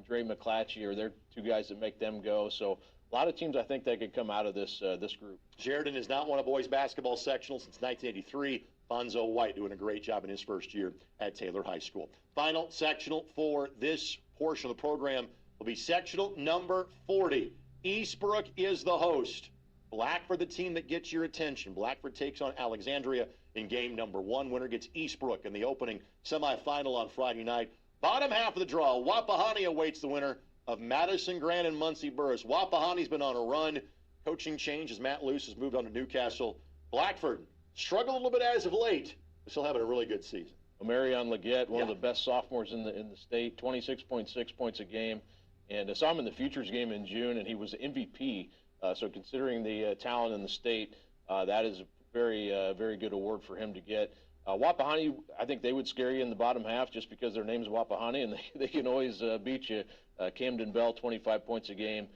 Dre McClatchy are their 2 guys that make them go. So a lot of teams I think that could come out of this group. Sheridan has not won a boys basketball sectional since 1983. Fonzo White doing a great job in his first year at Taylor High School. Final sectional for this portion of the program will be sectional number 40. Eastbrook is the host. Blackford, the team that gets your attention. Blackford takes on Alexandria in game number 1. Winner gets Eastbrook in the opening semifinal on Friday night. Bottom half of the draw, Wapahani awaits the winner of Madison Grant and Muncie Burris. Wapahani's been on a run. Coaching change as Matt Luce has moved on to Newcastle. Blackford struggled a little bit as of late, but still having a really good season. Marion Leggett, one of the best sophomores in the state, 26.6 points a game. And I saw him in the Futures game in June, and he was MVP. So considering the talent in the state, that is a very, very good award for him to get. Wapahani, I think they would scare you in the bottom half just because their name's Wapahani, and they can always beat you. Camden Bell, 25 points a game.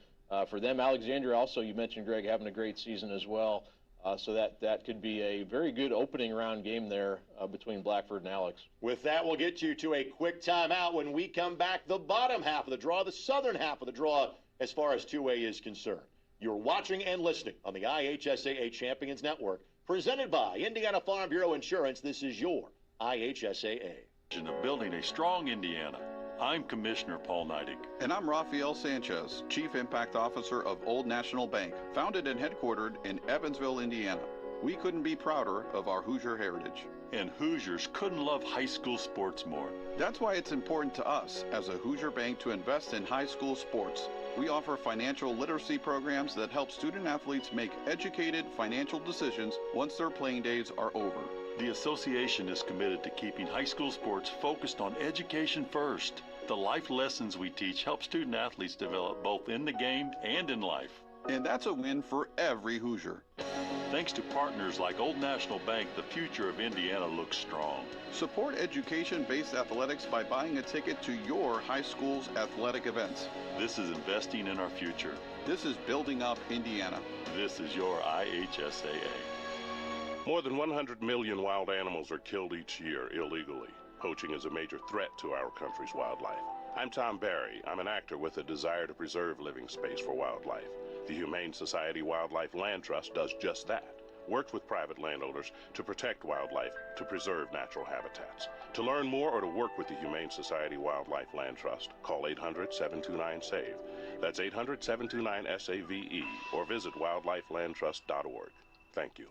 For them, Alexandria also, you mentioned, Greg, having a great season as well. So that could be a very good opening round game there between Blackford and Alex. With that, we'll get you to a quick timeout. When we come back, the bottom half of the draw, the southern half of the draw as far as 2A is concerned. You're watching and listening on the IHSAA Champions Network, presented by Indiana Farm Bureau Insurance. This is your IHSAA. Of building a strong Indiana. I'm Commissioner Paul Neidig. And I'm Rafael Sanchez, Chief Impact Officer of Old National Bank, founded and headquartered in Evansville, Indiana. We couldn't be prouder of our Hoosier heritage. And Hoosiers couldn't love high school sports more. That's why it's important to us as a Hoosier bank to invest in high school sports. We offer financial literacy programs that help student athletes make educated financial decisions once their playing days are over. The association is committed to keeping high school sports focused on education first. The life lessons we teach help student athletes develop both in the game and in life. And that's a win for every Hoosier. Thanks to partners like Old National Bank, the future of Indiana looks strong. Support education-based athletics by buying a ticket to your high school's athletic events. This is investing in our future. This is building up Indiana. This is your IHSAA. More than 100 million wild animals are killed each year illegally. Poaching is a major threat to our country's wildlife. I'm Tom Barry. I'm an actor with a desire to preserve living space for wildlife. The Humane Society Wildlife Land Trust does just that. Works with private landowners to protect wildlife, to preserve natural habitats. To learn more or to work with the Humane Society Wildlife Land Trust, call 800-729-SAVE. That's 800-729-SAVE, or visit wildlifelandtrust.org. Thank you.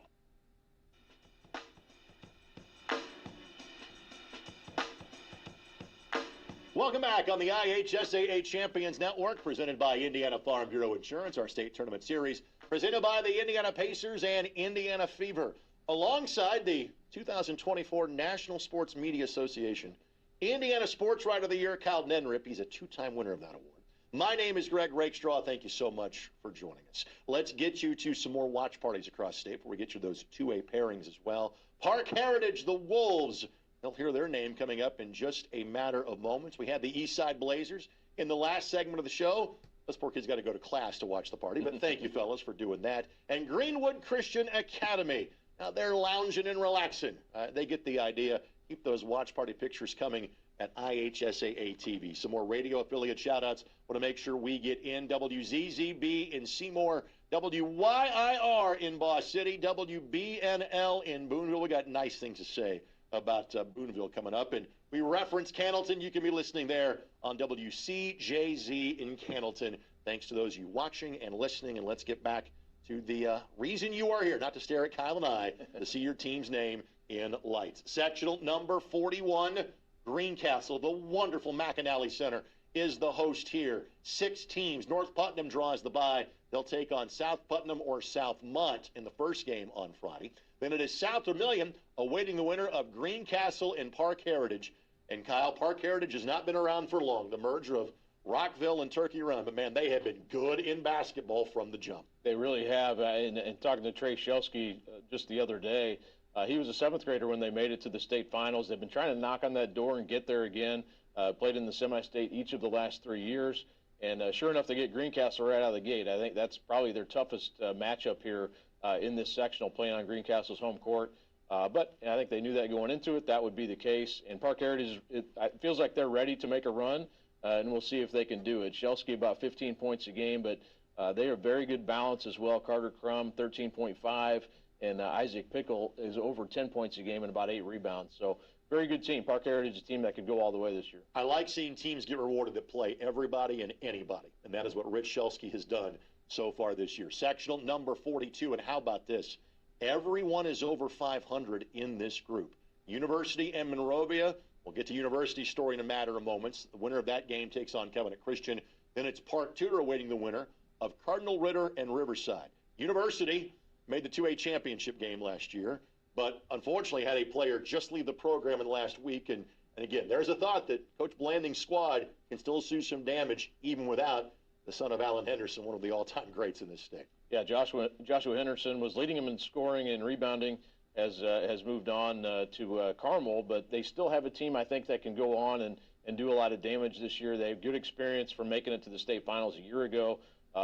Welcome back on the IHSAA Champions Network, presented by Indiana Farm Bureau Insurance, our state tournament series, presented by the Indiana Pacers and Indiana Fever, alongside the 2024 National Sports Media Association. Indiana Sports Writer of the Year, Kyle Neddenriep. He's a two-time winner of that award. My name is Greg Rakestraw. Thank you so much for joining us. Let's get you to some more watch parties across the state before we get you those 2A pairings as well. Park Heritage, the Wolves. They'll hear their name coming up in just a matter of moments. We had the Eastside Blazers in the last segment of the show. Those poor kids got to go to class to watch the party, but thank you, fellas, for doing that. And Greenwood Christian Academy. Now, they're lounging and relaxing. They get the idea. Keep those watch party pictures coming at IHSAA TV. Some more radio affiliate shout-outs. Want to make sure we get in. WZZB in Seymour, WYIR in Boss City, WBNL in Boonville. We got nice things to say about Boonville coming up. And we reference Cannleton. You can be listening there on WCJZ in Cannleton. Thanks to those of you watching and listening. And let's get back to the reason you are here, not to stare at Kyle and I, to see your team's name in lights. Sectional number 41, Greencastle, the wonderful McAnally Center, is the host here. 6 teams. North Putnam draws the bye. They'll take on South Putnam or Southmont in the first game on Friday. Then it is South Vermilion awaiting the winner of Greencastle and Park Heritage. And Kyle, Park Heritage has not been around for long. The merger of Rockville and Turkey Run. But, man, they have been good in basketball from the jump. They really have. And talking to Trey Shelsky just the other day, he was a 7th grader when they made it to the state finals. They've been trying to knock on that door and get there again. Played in the semi-state each of the last 3 years. And sure enough, they get Greencastle right out of the gate. I think that's probably their toughest matchup here in this sectional, playing on Greencastle's home court. But I think they knew that going into it. That would be the case. And Park Heritage, it feels like they're ready to make a run, and we'll see if they can do it. Shelsky about 15 points a game, but they are very good balance as well. Carter Crum, 13.5, and Isaac Pickle is over 10 points a game and about 8 rebounds. So very good team. Park Heritage is a team that could go all the way this year. I like seeing teams get rewarded that play everybody and anybody, and that is what Rich Shelsky has done so far this year. Sectional number 42, and how about this? Everyone is over 500 in this group. University and Monrovia, we'll get to University's story in a matter of moments. The winner of that game takes on Covenant Christian. Then it's Park Tudor awaiting the winner of Cardinal Ritter and Riverside. University made the 2A championship game last year, but unfortunately had a player just leave the program in the last week. And again, there's a thought that Coach Blanding's squad can still do some damage even without the son of Alan Henderson, one of the all-time greats in this state. Yeah, Joshua Henderson was leading him in scoring and rebounding, has moved on to Carmel, but they still have a team, I think, that can go on and do a lot of damage this year. They have good experience from making it to the state finals a year ago,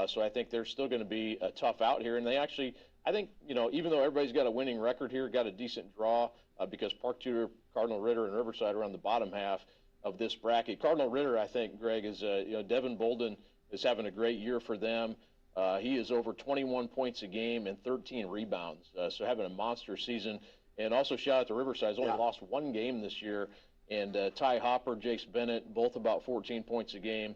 so I think they're still going to be a tough out here. And they actually, I think, even though everybody's got a winning record here, got a decent draw because Park Tudor, Cardinal Ritter, and Riverside are on the bottom half of this bracket. Cardinal Ritter, I think, Greg, is Devin Bolden is having a great year for them. He is over 21 points a game and 13 rebounds, so having a monster season. And also shout out to Riverside. He's only lost 1 game this year. And Ty Hopper, Jace Bennett, both about 14 points a game.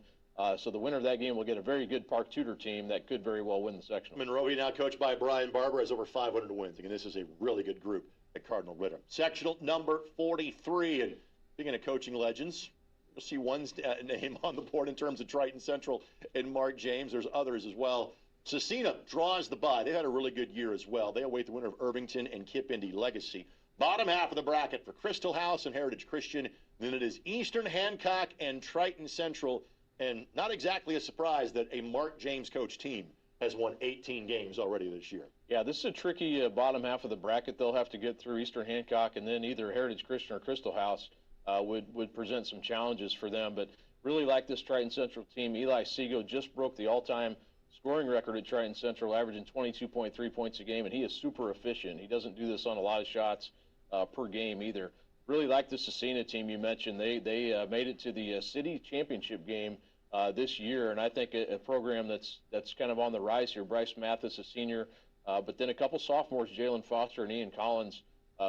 So the winner of that game will get a very good Park Tudor team that could very well win the sectional. Monrovia, now coached by Brian Barber, has over 500 wins. Again, this is a really good group at Cardinal Ritter. Sectional number 43. And speaking of coaching legends, you'll see one's name on the board in terms of Triton Central and Mark James. There's others as well. Cecina draws the bye. They had a really good year as well. They await the winner of Irvington and Kip Indy Legacy. Bottom half of the bracket for Crystal House and Heritage Christian. Then it is Eastern Hancock and Triton Central. And not exactly a surprise that a Mark James coach team has won 18 games already this year. Yeah, this is a tricky bottom half of the bracket. They'll have to get through Eastern Hancock, and then either Heritage Christian or Crystal House would present some challenges for them. But really like this Triton Central team. Eli Segal just broke the all-time scoring record at Triton Central, averaging 22.3 points a game, and he is super efficient. He doesn't do this on a lot of shots per game either. Really like the Cecina team you mentioned. They made it to the city championship game this year, and I think a program that's kind of on the rise here. Bryce Mathis, a senior, but then a couple sophomores, Jalen Foster and Ian Collins,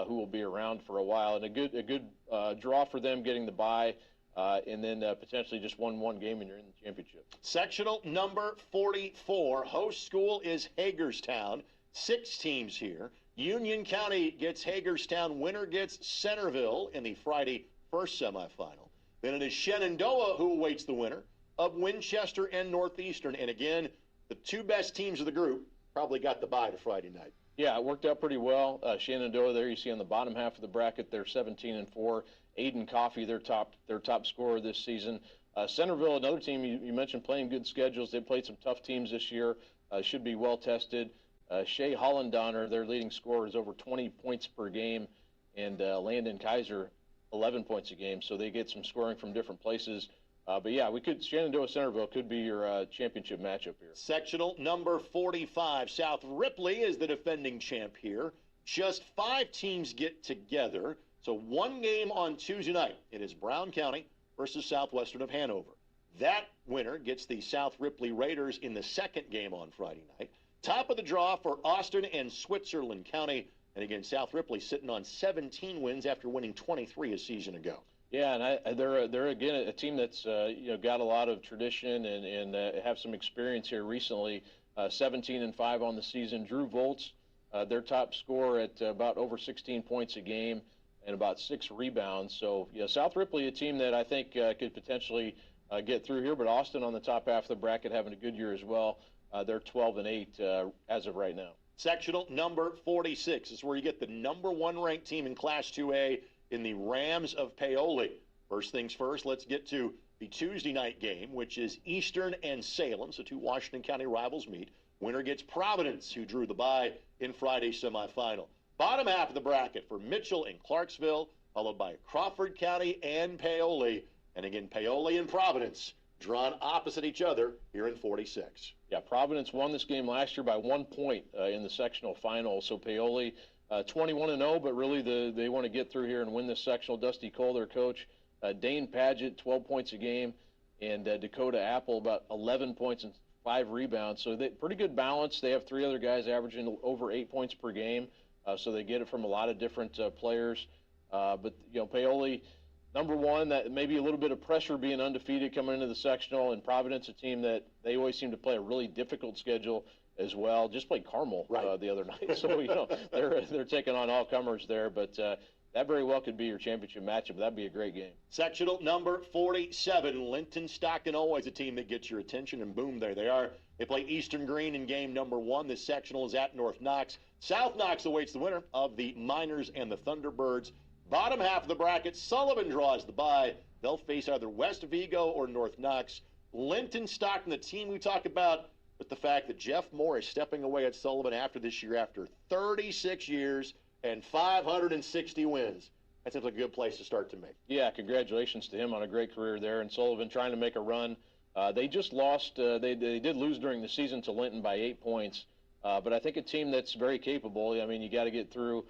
who will be around for a while, and a good draw for them getting the bye, and then potentially just one game and you're in the championship. Sectional number 44. Host school is Hagerstown. 6 teams here. Union County gets Hagerstown. Winner gets Centerville in the Friday first semifinal. Then it is Shenandoah who awaits the winner of Winchester and Northeastern. And again, the 2 best teams of the group probably got the bye to Friday night. Yeah, it worked out pretty well. Shenandoah there, you see on the bottom half of the bracket, they're 17-4. Aiden Coffey, their top scorer this season. Centerville, another team you mentioned, playing good schedules. They played some tough teams this year. Should be well tested. Shea Hollendonner, their leading scorer, is over 20 points per game, and Landon Kaiser, 11 points a game. So they get some scoring from different places. But yeah, Shenandoah Centerville could be your championship matchup here. Sectional number 45. South Ripley is the defending champ here. Just 5 teams get together. So 1 game on Tuesday night. It is Brown County versus Southwestern of Hanover. That winner gets the South Ripley Raiders in the 2nd game on Friday night. Top of the draw for Austin and Switzerland County. And again, South Ripley sitting on 17 wins after winning 23 a season ago. Yeah, and they're again a team that's got a lot of tradition and have some experience here recently. 17-5 on the season. Drew Volts, their top scorer at about over 16 points a game and about 6 rebounds. So yeah, South Ripley, a team that I think could potentially get through here. But Austin on the top half of the bracket having a good year as well. They're 12-8 as of right now. Sectional number 46 is where you get the number 1 ranked team in Class 2A in the Rams of Paoli. First things first, let's get to the Tuesday night game, which is Eastern and Salem, so 2 Washington County rivals meet. Winner gets Providence, who drew the bye in Friday's semifinal. Bottom half of the bracket for Mitchell and Clarksville, followed by Crawford County and Paoli. And again, Paoli and Providence drawn opposite each other here in 46. Yeah, Providence won this game last year by 1 point in the sectional final. So Paoli 21-0, but really they want to get through here and win this sectional. Dusty Cole, their coach, Dane Padgett, 12 points a game, and Dakota Apple, about 11 points and 5 rebounds. So pretty good balance. They have 3 other guys averaging over 8 points per game, so they get it from a lot of different players. But Paoli, number 1, that maybe a little bit of pressure being undefeated coming into the sectional, and Providence, a team that they always seem to play a really difficult schedule as well. Just played Carmel the other night, so they're taking on all comers there. But that very well could be your championship matchup. That'd be a great game. Sectional number 47, Linton Stockton, always a team that gets your attention, and boom, there they are. They play Eastern Green in game number 1. This sectional is at North Knox. South Knox awaits the winner of the Miners and the Thunderbirds. Bottom half of the bracket, Sullivan draws the bye. They'll face either West Vigo or North Knox. Linton Stockton, the team we talk about, with the fact that Jeff Moore is stepping away at Sullivan after this year, after 36 years and 560 wins. That seems like a good place to start to me. Yeah, congratulations to him on a great career there. And Sullivan trying to make a run. They just lost. They did lose during the season to Linton by 8 points. But I think a team that's very capable. I mean, you got to get through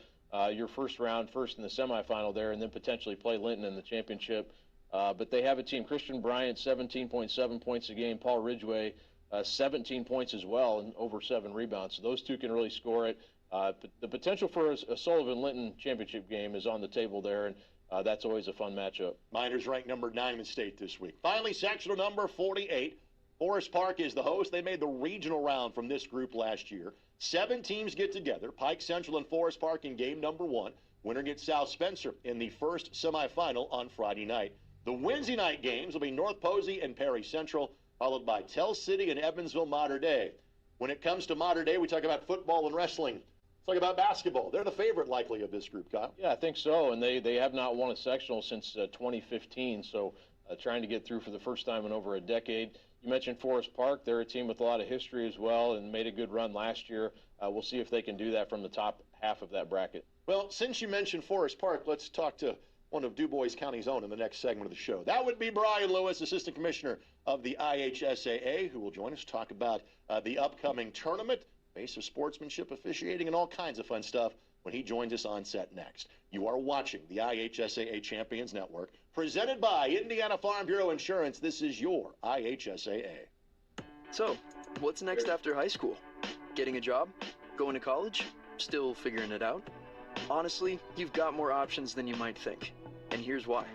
your first round first in the semifinal there, and then potentially play Linton in the championship. But they have a team. Christian Bryant, 17.7 points a game. Paul Ridgway, 17 points as well and over 7 rebounds. So those two can really score it. The potential for a Sullivan-Linton championship game is on the table there, and that's always a fun matchup. Miners ranked number 9 in the state this week. Finally, sectional number 48. Forest Park is the host. They made the regional round from this group last year. 7 teams get together. Pike Central and Forest Park in game number 1. Winner gets South Spencer in the first semifinal on Friday night. The Wednesday night games will be North Posey and Perry Central, followed by Tell City and Evansville Mater Dei. When it comes to Mater Dei, we talk about football and wrestling. Let's talk about basketball. They're the favorite, likely, of this group, Kyle. Yeah, I think so, and they have not won a sectional since 2015, so trying to get through for the first time in over a decade. You mentioned Forest Park. They're a team with a lot of history as well and made a good run last year. We'll see if they can do that from the top half of that bracket. Well, since you mentioned Forest Park, let's talk to one of DuBois County's own in the next segment of the show. That would be Brian Lewis, Assistant Commissioner of the IHSAA, who will join us to talk about the upcoming tournament, base of sportsmanship, officiating, and all kinds of fun stuff when he joins us on set next. You are watching the IHSAA Champions Network, presented by Indiana Farm Bureau Insurance. This is your IHSAA. So, what's next after high school? Getting a job? Going to college? Still figuring it out? Honestly, you've got more options than you might think. And here's why.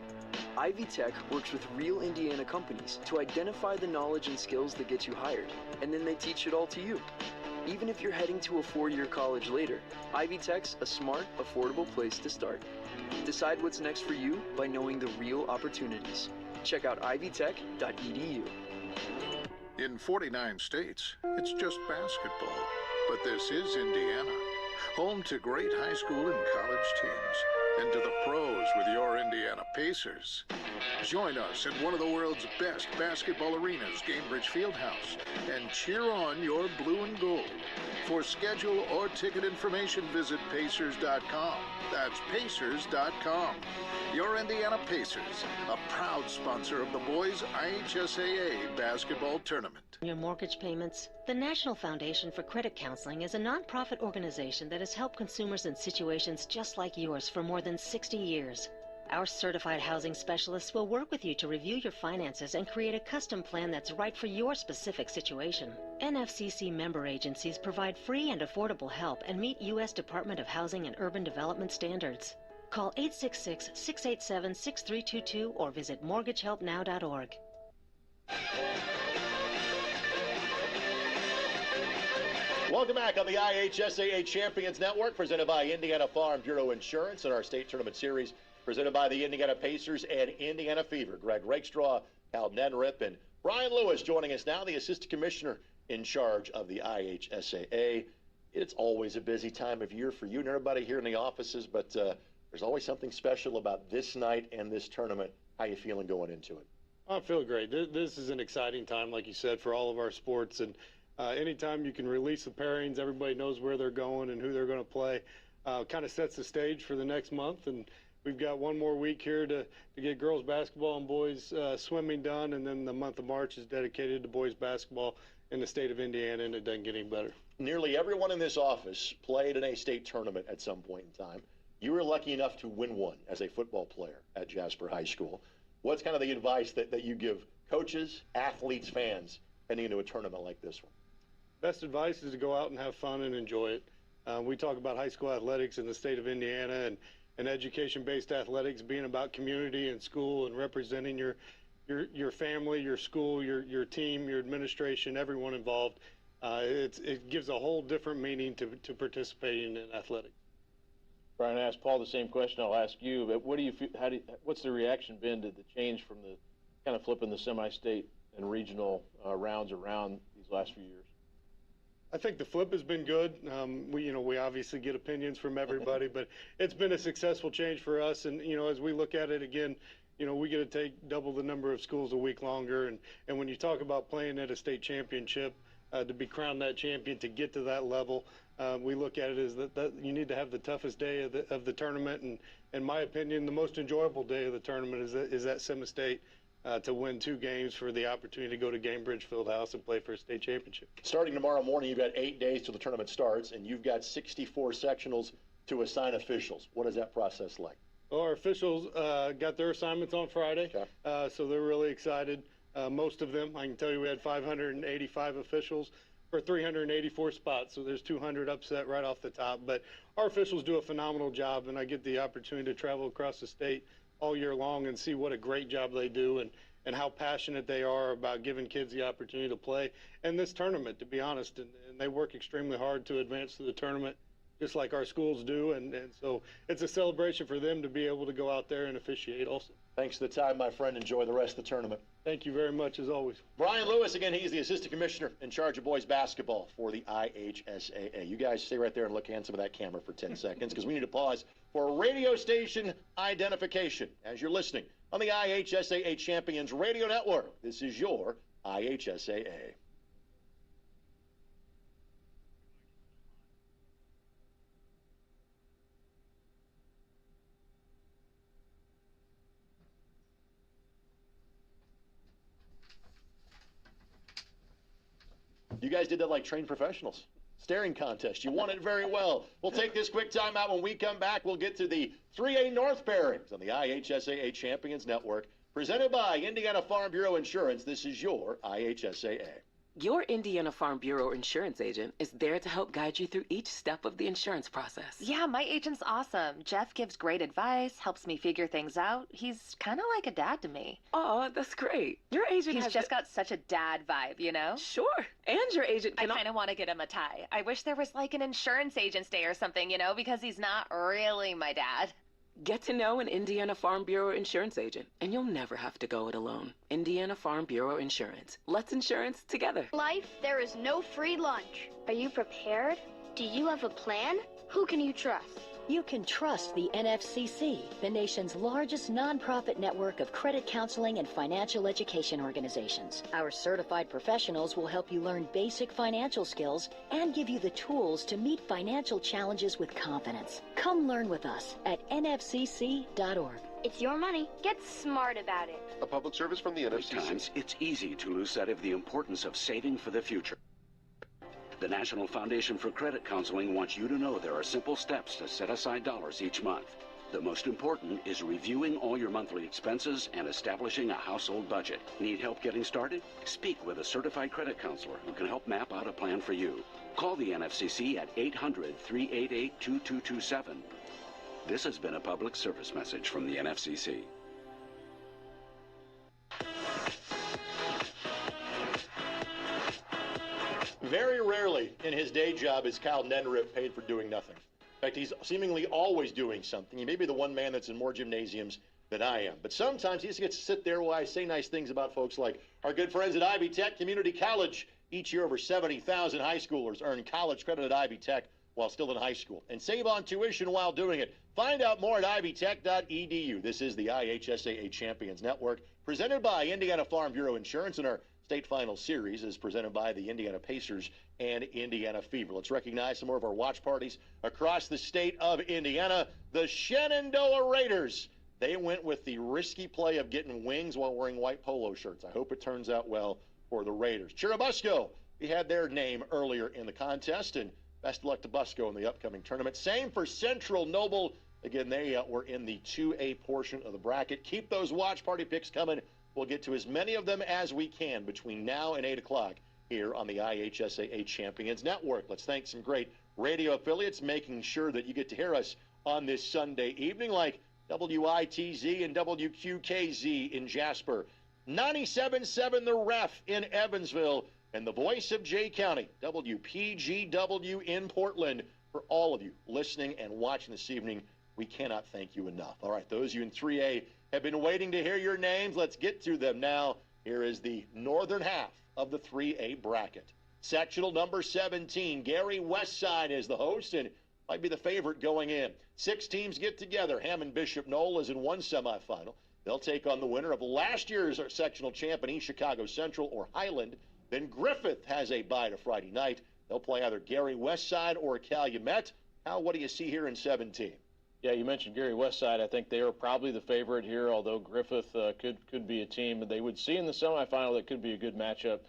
Ivy Tech works with real Indiana companies to identify the knowledge and skills that get you hired, and then they teach it all to you. Even if you're heading to a 4-year college later, Ivy Tech's a smart, affordable place to start. Decide what's next for you by knowing the real opportunities. Check out ivytech.edu. In 49 states, it's just basketball. But this is Indiana, home to great high school and college teams, and to the pros with your Indiana Pacers. Join us at one of the world's best basketball arenas, Gainbridge Fieldhouse, and cheer on your blue and gold. For schedule or ticket information, visit Pacers.com. That's Pacers.com. Your Indiana Pacers, a proud sponsor of the boys IHSAA basketball tournament. Your mortgage payments. The National Foundation for Credit Counseling is a nonprofit organization that has helped consumers in situations just like yours for more than 60 years. Our certified housing specialists will work with you to review your finances and create a custom plan that's right for your specific situation. NFCC member agencies provide free and affordable help and meet U.S. Department of Housing and Urban Development standards. Call 866-687-6322 or visit mortgagehelpnow.org. Welcome back on the IHSAA Champions Network, presented by Indiana Farm Bureau Insurance, and our state tournament series presented by the Indiana Pacers and Indiana Fever. Greg Rakestraw, Cal Nenrip, and Brian Lewis joining us now, the Assistant Commissioner in charge of the IHSAA. It's always a busy time of year for you and everybody here in the offices, but there's always something special about this night and this tournament. How you feeling going into it? I feel great. This is an exciting time, like you said, for all of our sports. And anytime you can release the pairings, everybody knows where they're going and who they're going to play. Kind of sets the stage for the next month. And we've got one more week here to get girls basketball and boys swimming done. And then the month of March is dedicated to boys basketball in the state of Indiana, and it doesn't get any better. Nearly everyone in this office played in a state tournament at some point in time. You were lucky enough to win one as a football player at Jasper High School. What's kind of the advice that you give coaches, athletes, fans heading into a tournament like this one? Best advice is to go out and have fun and enjoy it. We talk about high school athletics in the state of Indiana and education-based athletics being about community and school and representing your family, your school, your team, your administration, everyone involved. It gives a whole different meaning to participating in athletics. Brian, I asked Paul the same question I'll ask you, but what do you feel, what's the reaction been to the change from the kind of flipping the semi-state and regional rounds around these last few years? I think the flip has been good. We obviously get opinions from everybody, but it's been a successful change for us. And, as we look at it again, we get to take double the number of schools a week longer. And when you talk about playing at a state championship, to be crowned that champion, to get to that level, we look at it as that you need to have the toughest day of the tournament. And in my opinion, the most enjoyable day of the tournament is that semi-state. To win 2 games for the opportunity to go to Gainbridge Fieldhouse and play for a state championship. Starting tomorrow morning, you've got 8 days till the tournament starts, and you've got 64 sectionals to assign officials. What is that process like? Well, our officials got their assignments on Friday, so they're really excited. Most of them, I can tell you, we had 585 officials for 384 spots, so there's 200 upset right off the top. But our officials do a phenomenal job, and I get the opportunity to travel across the state all year long and see what a great job they do and how passionate they are about giving kids the opportunity to play in this tournament, to be honest. And they work extremely hard to advance to the tournament, just like our schools do. And so it's a celebration for them to be able to go out there and officiate also. Thanks for the time, my friend. Enjoy the rest of the tournament. Thank you very much, as always. Brian Lewis, again, he's the assistant commissioner in charge of boys basketball for the IHSAA. You guys stay right there and look handsome at that camera for 10 seconds because we need to pause for radio station identification as you're listening on the IHSAA Champions Radio Network. This is your IHSAA. You guys did that like trained professionals. Staring contest. You won it very well. We'll take this quick timeout. When we come back, we'll get to the 3A North pairings on the IHSAA Champions Network, presented by Indiana Farm Bureau Insurance. This is your IHSAA. Your Indiana Farm Bureau insurance agent is there to help guide you through each step of the insurance process. Yeah, my agent's awesome. Jeff gives great advice, helps me figure things out. He's kind of like a dad to me. Oh, that's great. Your agent He's just got such a dad vibe, you know? Sure. And your agent I kind of want to get him a tie. I wish there was like an insurance agent's day or something, you know, because he's not really my dad. Get to know an Indiana Farm Bureau insurance agent, and you'll never have to go it alone. Indiana Farm Bureau Insurance. Let's insurance together. Life, there is no free lunch. Are you prepared? Do you have a plan? Who can you trust? You can trust the NFCC, the nation's largest nonprofit network of credit counseling and financial education organizations. Our certified professionals will help you learn basic financial skills and give you the tools to meet financial challenges with confidence. Come learn with us at nfcc.org. It's your money. Get smart about it. A public service from the NFCC. Sometimes it's easy to lose sight of the importance of saving for the future. The National Foundation for Credit Counseling wants you to know there are simple steps to set aside dollars each month. The most important is reviewing all your monthly expenses and establishing a household budget. Need help getting started? Speak with a certified credit counselor who can help map out a plan for you. Call the NFCC at 800-388-2227. This has been a public service message from the NFCC. Very rarely in his day job is Kyle Neddenriff paid for doing nothing. In fact, he's seemingly always doing something. He may be the one man that's in more gymnasiums than I am. But sometimes he just gets to sit there while I say nice things about folks like our good friends at Ivy Tech Community College. Each year, over 70,000 high schoolers earn college credit at Ivy Tech while still in high school. And save on tuition while doing it. Find out more at ivytech.edu. This is the IHSAA Champions Network, presented by Indiana Farm Bureau Insurance, and our state final series is presented by the Indiana Pacers and Indiana Fever. Let's recognize some more of our watch parties across the state of Indiana. The Shenandoah Raiders. They went with the risky play of getting wings while wearing white polo shirts. I hope it turns out well for the Raiders. Churubusco, we had their name earlier in the contest, and best of luck to Busco in the upcoming tournament. Same for Central Noble. Again, they were in the 2A portion of the bracket. Keep those watch party picks coming. We'll get to as many of them as we can between now and 8 o'clock here on the IHSAA Champions Network. Let's thank some great radio affiliates making sure that you get to hear us on this Sunday evening, like WITZ and WQKZ in Jasper, 97.7 The Ref in Evansville, and the voice of Jay County, WPGW in Portland. For all of you listening and watching this evening, we cannot thank you enough. All right, those of you in 3A have been waiting to hear your names. Let's get to them now. Here is the northern half of the 3A bracket. Sectional number 17, Gary Westside is the host and might be the favorite going in. 6 teams get together. Hammond Bishop Knoll is in one semifinal. They'll take on the winner of last year's sectional champion, East Chicago Central or Highland. Then Griffith has a bye to Friday night. They'll play either Gary Westside or Calumet. Hal, what do you see here in 17? Yeah, you mentioned Gary Westside. I think they are probably the favorite here, although Griffith could be a team that they would see in the semifinal that could be a good matchup.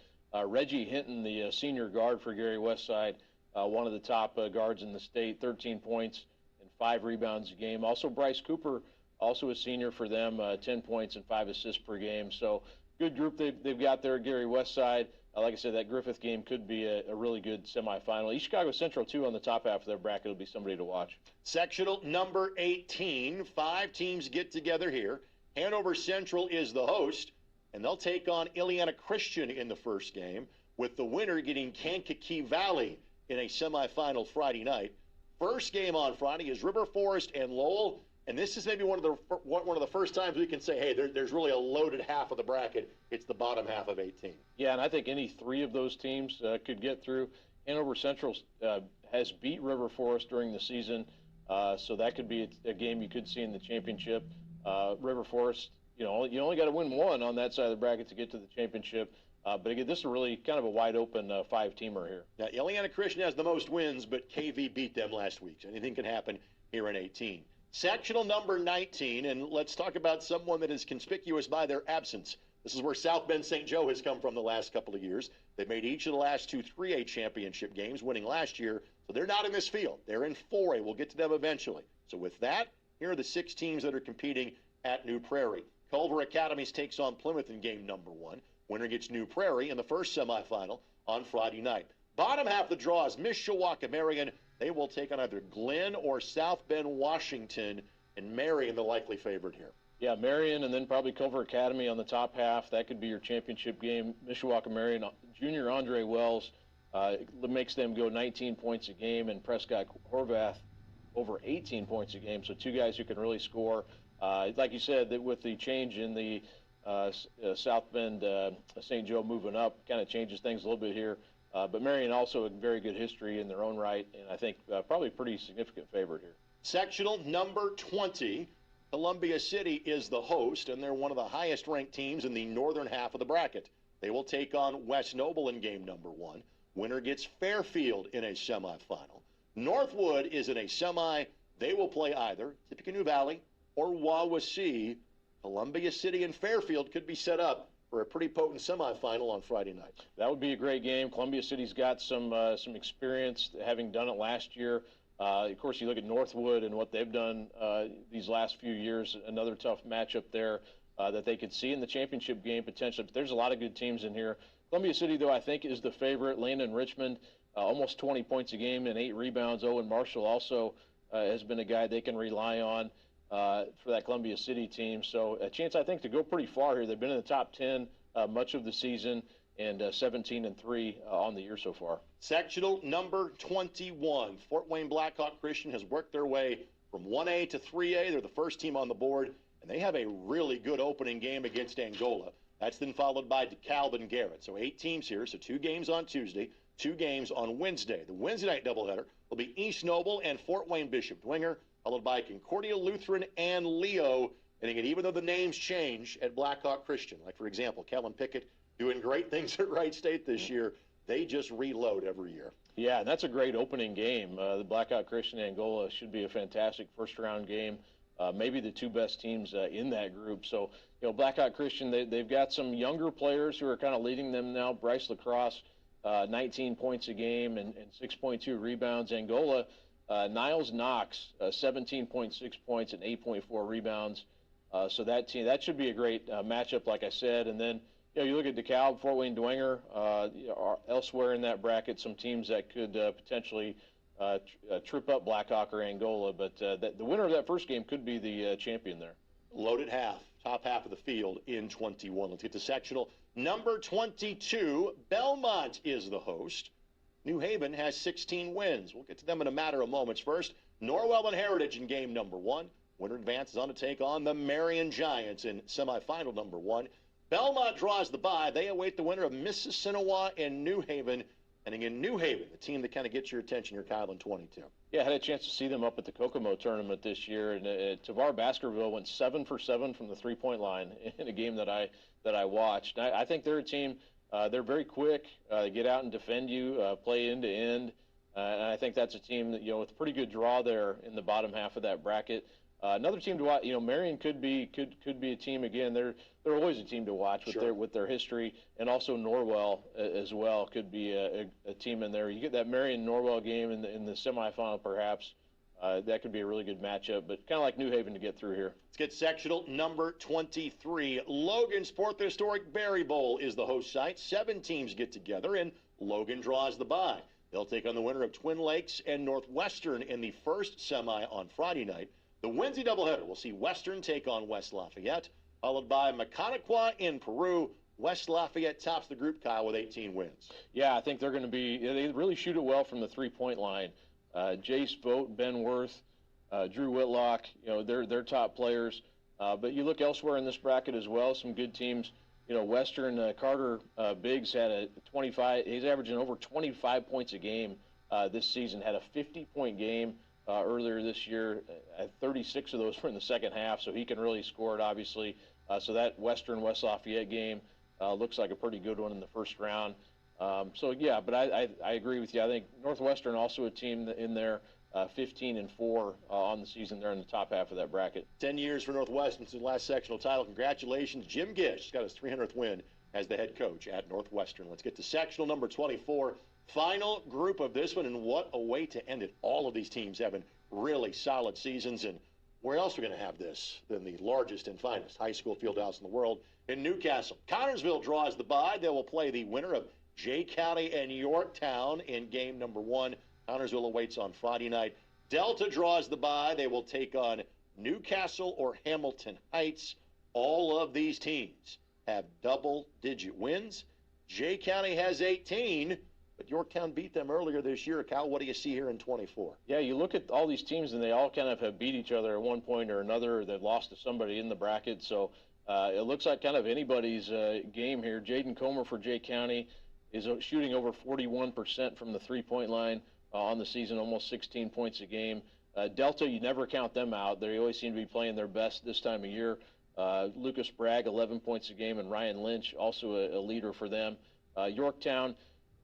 Reggie Hinton, the senior guard for Gary Westside, one of the top guards in the state, 13 points and 5 rebounds a game. Also Bryce Cooper, also a senior for them, 10 points and 5 assists per game. So good group they've got there at Gary Westside. Like I said, that Griffith game could be a really good semifinal. East Chicago Central, too, on the top half of their bracket will be somebody to watch. Sectional number 18. 5 teams get together here. Hanover Central is the host, and they'll take on Ileana Christian in the first game, with the winner getting Kankakee Valley in a semifinal Friday night. First game on Friday is River Forest and Lowell. And this is maybe one of the first times we can say, hey, there's really a loaded half of the bracket. It's the bottom half of 18. Yeah, and I think any 3 of those teams could get through. Hanover Central has beat River Forest during the season, so that could be a game you could see in the championship. River Forest, you only got to win 1 on that side of the bracket to get to the championship. But again, this is really kind of a wide-open 5-teamer here. Now, Ileana Christian has the most wins, but KV beat them last week. So anything can happen here in 18. Sectional number 19, and let's talk about someone that is conspicuous by their absence. This is where South Bend St. Joe has come from the last couple of years. They've made each of the last two 3A championship games, winning last year. So they're not in this field. They're in 4A. We'll get to them eventually. So with that, here are the 6 teams that are competing at New Prairie. Culver Academies takes on Plymouth in game number 1. Winner gets New Prairie in the first semifinal on Friday night. Bottom half of the draw is Mishawaka Marion. They will take on either Glenn or South Bend Washington, and Marion the likely favorite here. Yeah, Marion and then probably Culver Academy on the top half. That could be your championship game. Mishawaka Marion, junior Andre Wells makes them go 19 points a game, and Prescott Horvath over 18 points a game. So 2 guys who can really score. Like you said, that with the change in the South Bend St. Joe moving up, kind of changes things a little bit here. But Marion also a very good history in their own right, and I think probably a pretty significant favorite here. Sectional number 20. Columbia City is the host, and they're one of the highest-ranked teams in the northern half of the bracket. They will take on West Noble in game number 1. Winner gets Fairfield in a semifinal. Northwood is in a semi. They will play either Tippecanoe Valley or Wawasee. Columbia City and Fairfield could be set up for a pretty potent semifinal on Friday night. That would be a great game. Columbia City's got some experience, having done it last year. Of course, you look at Northwood and what they've done these last few years. Another tough matchup there that they could see in the championship game potentially. But there's a lot of good teams in here. Columbia City, though, I think is the favorite. Landon Richmond, almost 20 points a game and 8 rebounds. Owen Marshall also has been a guy they can rely on for that Columbia City team. So a chance, I think, to go pretty far here. They've been in the top 10 much of the season, and 17-3 on the year so far. Sectional number 21. Fort Wayne Blackhawk Christian has worked their way from 1A to 3A. They're the first team on the board, and they have a really good opening game against Angola. That's then followed by DeKalb and Garrett. So 8 teams here, so 2 games on Tuesday, 2 games on Wednesday. The Wednesday night doubleheader will be East Noble and Fort Wayne Bishop Dwenger, followed by Concordia Lutheran and Leo. And again, even though the names change at Blackhawk Christian, like for example, Kellen Pickett doing great things at Wright State this year, they just reload every year. Yeah, and that's a great opening game. The Blackhawk Christian Angola should be a fantastic first-round game. Maybe the 2 best teams in that group. So, you know, Blackhawk Christian, they've got some younger players who are kind of leading them now. Bryce Lacrosse, 19 points a game and 6.2 rebounds. Angola, Niles Knox, 17.6 points and 8.4 rebounds. So that team, that should be a great matchup, like I said. And then, you know, you look at DeKalb, Fort Wayne Dwenger, elsewhere in that bracket, some teams that could potentially trip up Blackhawk or Angola. But the winner of that first game could be the champion there. Loaded half, top half of the field in 21. Let's get to sectional number 22. Belmont is the host. New Haven has 16 wins. We'll get to them in a matter of moments. First, Norwell and Heritage in game number 1. Winner advances on to take on the Marion Giants in semifinal number 1. Belmont draws the bye. They await the winner of Mississinewa and New Haven. And again, New Haven, the team that kind of gets your attention here, Kyle, in 22. Yeah, I had a chance to see them up at the Kokomo tournament this year, and Tavar Baskerville went 7 for 7 from the three-point line in a game that I watched. I think they're a team. They're very quick. Get out and defend you, play end to end, and I think that's a team that, you know, with a pretty good draw there in the bottom half of that bracket. Another team to watch, you know, Marion could be a team again. They're always a team to watch with their history, and also Norwell as well could be a team in there. You get that Marion Norwell game in the semifinal, perhaps. That could be a really good matchup, but kind of like New Haven to get through here. Let's get sectional number 23. Logansport, the historic Berry Bowl, is the host site. 7 teams get together, and Logan draws the bye. They'll take on the winner of Twin Lakes and Northwestern in the first semi on Friday night. The Wednesday doubleheader will see Western take on West Lafayette, followed by Macanaqua in Peru. West Lafayette tops the group, Kyle, with 18 wins. Yeah, I think they're going to be – they really shoot it well from the three-point line. Jace Vogt, Ben Worth, Drew Whitlock, you know, they're top players. But you look elsewhere in this bracket as well, some good teams. You know, Western, Carter Biggs had a 25 – he's averaging over 25 points a game this season, had a 50-point game earlier this year. 36 of those were in the second half, so he can really score it, obviously. So that Western-West Lafayette game looks like a pretty good one in the first round. So, yeah, but I agree with you. I think Northwestern also a team in there. 15-4 on the season. They're in the top half of that bracket. 10 years for Northwestern since the last sectional title. Congratulations. Jim Gish got his 300th win as the head coach at Northwestern. Let's get to sectional number 24. Final group of this one, and what a way to end it. All of these teams having really solid seasons, and where else are we going to have this than the largest and finest high school field house in the world in Newcastle. Connersville draws the bye. They will play the winner of Jay County and Yorktown in game number 1. Connersville awaits on Friday night. Delta draws the bye. They will take on Newcastle or Hamilton Heights. All of these teams have double-digit wins. Jay County has 18, but Yorktown beat them earlier this year. Kyle, what do you see here in 24? Yeah, you look at all these teams, and they all kind of have beat each other at one point or another. They've lost to somebody in the bracket, so it looks like kind of anybody's game here. Jaden Comer for Jay County is shooting over 41% from the three-point line on the season, almost 16 points a game. Delta, you never count them out. They always seem to be playing their best this time of year. Lucas Bragg, 11 points a game, and Ryan Lynch, also a leader for them. Yorktown,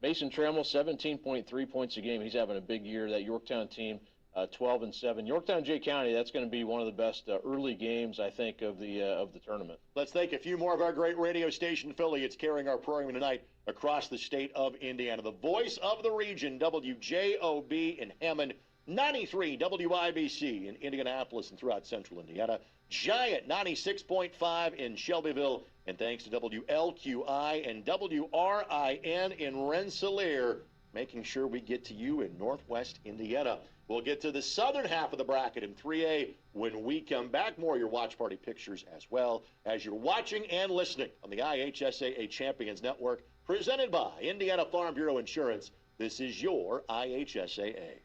Mason Trammell, 17.3 points a game. He's having a big year. That Yorktown team, 12-7. Yorktown Jay County, that's going to be one of the best early games, I think, of the tournament. Let's thank a few more of our great radio station affiliates carrying our program tonight across the state of Indiana. The voice of the region, WJOB in Hammond, 93 WIBC in Indianapolis and throughout central Indiana, Giant 96.5 in Shelbyville, and thanks to WLQI and WRIN in Rensselaer, making sure we get to you in Northwest Indiana. We'll get to the southern half of the bracket in 3A when we come back. More of your watch party pictures as well as you're watching and listening on the IHSAA Champions Network, presented by Indiana Farm Bureau Insurance. This is your IHSAA.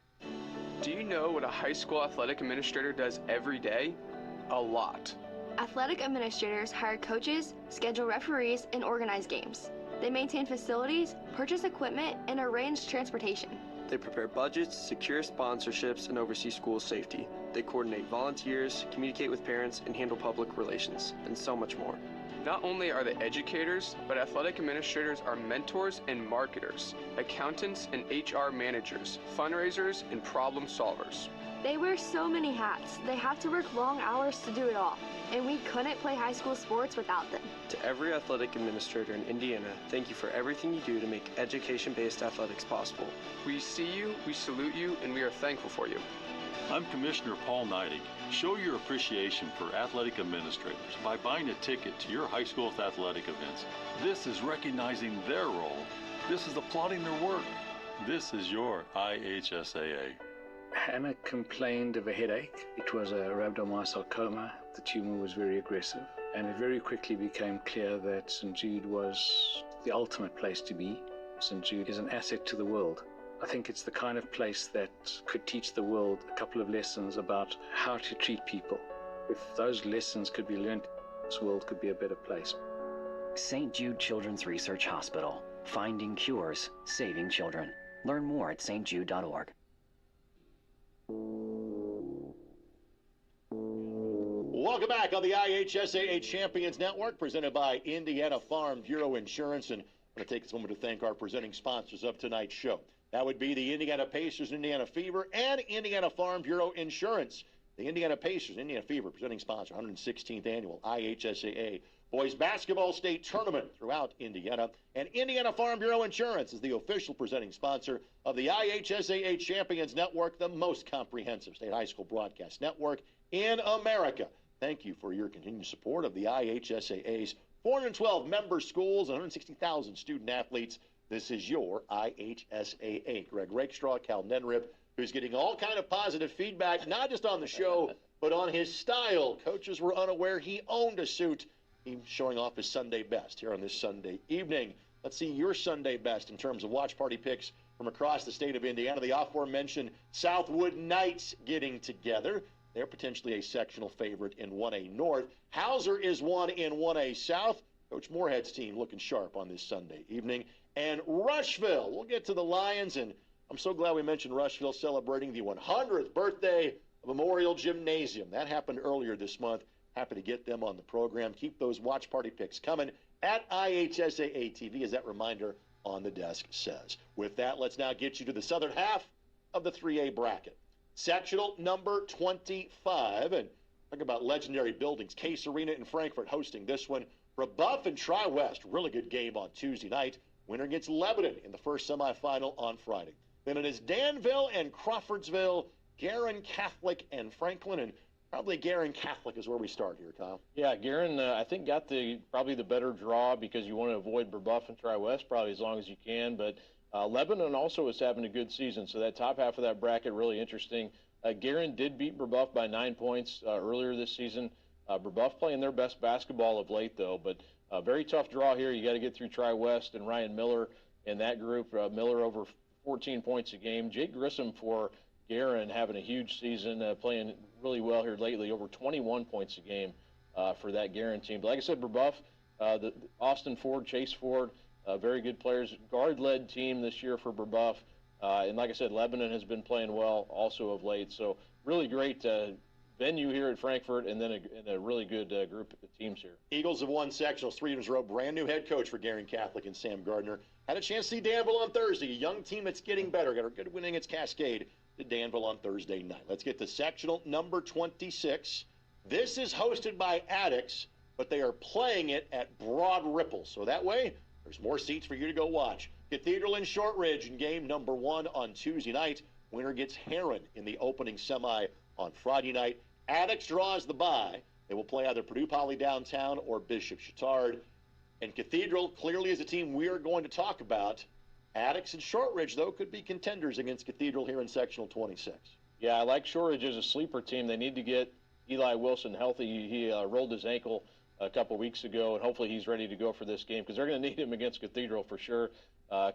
Do you know what a high school athletic administrator does every day? A lot. Athletic administrators hire coaches, schedule referees, and organize games. They maintain facilities, purchase equipment, and arrange transportation. They prepare budgets, secure sponsorships, and oversee school safety. They coordinate volunteers, communicate with parents, and handle public relations, and so much more. Not only are they educators, but athletic administrators are mentors and marketers, accountants and HR managers, fundraisers, and problem solvers. They wear so many hats. They have to work long hours to do it all, and we couldn't play high school sports without them. To every athletic administrator in Indiana, thank you for everything you do to make education-based athletics possible. We see you, we salute you, and we are thankful for you. I'm Commissioner Paul Neidig. Show your appreciation for athletic administrators by buying a ticket to your high school's athletic events. This is recognizing their role. This is applauding their work. This is your IHSAA. Hannah complained of a headache. It was a rhabdomyosarcoma. The tumor was very aggressive, and it very quickly became clear that St. Jude was the ultimate place to be. St. Jude is an asset to the world. I think it's the kind of place that could teach the world a couple of lessons about how to treat people. If those lessons could be learned, this world could be a better place. St. Jude Children's Research Hospital. Finding cures, saving children. Learn more at stjude.org. Welcome back on the IHSAA Champions Network, presented by Indiana Farm Bureau Insurance. And I'm going to take this moment to thank our presenting sponsors of tonight's show. That would be the Indiana Pacers, Indiana Fever, and Indiana Farm Bureau Insurance. The Indiana Pacers, Indiana Fever, presenting sponsor, 116th Annual IHSAA Boys Basketball State Tournament throughout Indiana. And Indiana Farm Bureau Insurance is the official presenting sponsor of the IHSAA Champions Network, the most comprehensive state high school broadcast network in America. Thank you for your continued support of the IHSAA's 412 member schools and 160,000 student athletes. This is your IHSAA. Greg Rakestraw, Cal Nenrib, who's getting all kind of positive feedback, not just on the show, but on his style. Coaches were unaware he owned a suit. He's showing off his Sunday best here on this Sunday evening. Let's see your Sunday best in terms of watch party picks from across the state of Indiana. The aforementioned Southwood Knights getting together. They're potentially a sectional favorite in 1A North. Hauser is one in 1A South. Coach Moorhead's team looking sharp on this Sunday evening. And Rushville, we'll get to the Lions, and I'm so glad we mentioned Rushville celebrating the 100th birthday of Memorial Gymnasium. That happened earlier this month. Happy to get them on the program. Keep those watch party picks coming at IHSAA TV, as that reminder on the desk says. With that, let's now get you to the southern half of the 3A bracket. Sectional number 25. And talk about legendary buildings. Case Arena in Frankfurt hosting this one. Rebuff and Tri-West, really good game on Tuesday night. Winner against Lebanon in the first semifinal on Friday. Then it is Danville and Crawfordsville, Garin Catholic and Franklin, and probably Garin Catholic is where we start here, Kyle. Yeah, Garin, I think, got probably the better draw because you want to avoid Brebeuf and Tri-West probably as long as you can. But Lebanon also is having a good season, so that top half of that bracket really interesting. Garin did beat Brebeuf by 9 points earlier this season. Brebeuf playing their best basketball of late, though, but a very tough draw here. You got to get through Tri-West and Ryan Miller in that group. Miller over 14 points a game. Jake Grissom for Garin having a huge season, playing really well here lately, over 21 points a game for that Garin team. But like I said, Brebeuf, the Austin Ford, Chase Ford, very good players. Guard-led team this year for Brebeuf. And like I said, Lebanon has been playing well also of late. So really great venue here at Frankfurt, and then a really good group of teams here. Eagles have won sectionals 3 years in a row. Brand new head coach for Garin Catholic and Sam Gardner. Had a chance to see Danville on Thursday. A young team that's getting better. Got a good win against Cascade to Danville on Thursday night. Let's get to sectional number 26. This is hosted by Addicts, but they are playing it at Broad Ripple. So that way, there's more seats for you to go watch. Cathedral in Shortridge in game number 1 on Tuesday night. Winner gets Heron in the opening semi on Friday night. Addicts draws the bye. They will play either Purdue Poly downtown or Bishop Chatard. And Cathedral clearly is a team we are going to talk about. Addicts and Shortridge, though, could be contenders against Cathedral here in sectional 26. Yeah, I like Shortridge as a sleeper team. They need to get Eli Wilson healthy. He rolled his ankle a couple weeks ago, and hopefully he's ready to go for this game because they're going to need him against Cathedral for sure.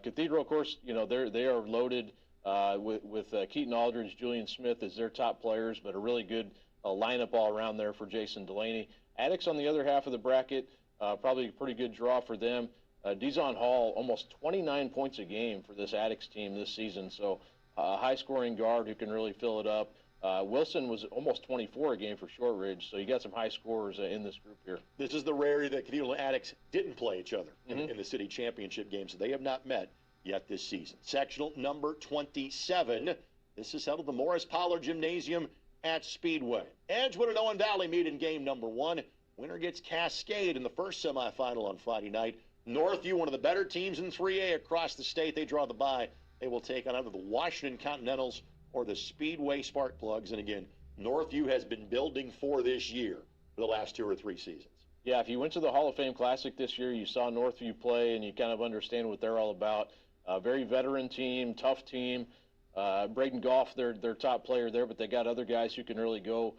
Cathedral, of course, they are loaded with Keaton Aldridge, Julian Smith as their top players, but a really good lineup all around there for Jason Delaney. Addicts on the other half of the bracket, probably a pretty good draw for them. Dizon Hall, almost 29 points a game for this Addicts team this season, so a high-scoring guard who can really fill it up. Wilson was almost 24 a game for Shortridge, so you got some high scorers in this group here. This is the rarity that Cathedral and Addicts didn't play each other in the city championship game, so they have not met yet this season. Sectional number 27. This is held at the Morris Pollard Gymnasium at Speedway. Edgewood and Owen Valley meet in game number 1. Winner gets Cascade in the first semifinal on Friday night. Northview, one of the better teams in 3A across the state. They draw the bye. They will take on either the Washington Continentals or the Speedway Sparkplugs. And again, Northview has been building for this year for the last 2 or 3 seasons. Yeah, if you went to the Hall of Fame Classic this year, you saw Northview play, and you kind of understand what they're all about. Very veteran team, tough team. Braden Goff, their top player there, but they got other guys who can really go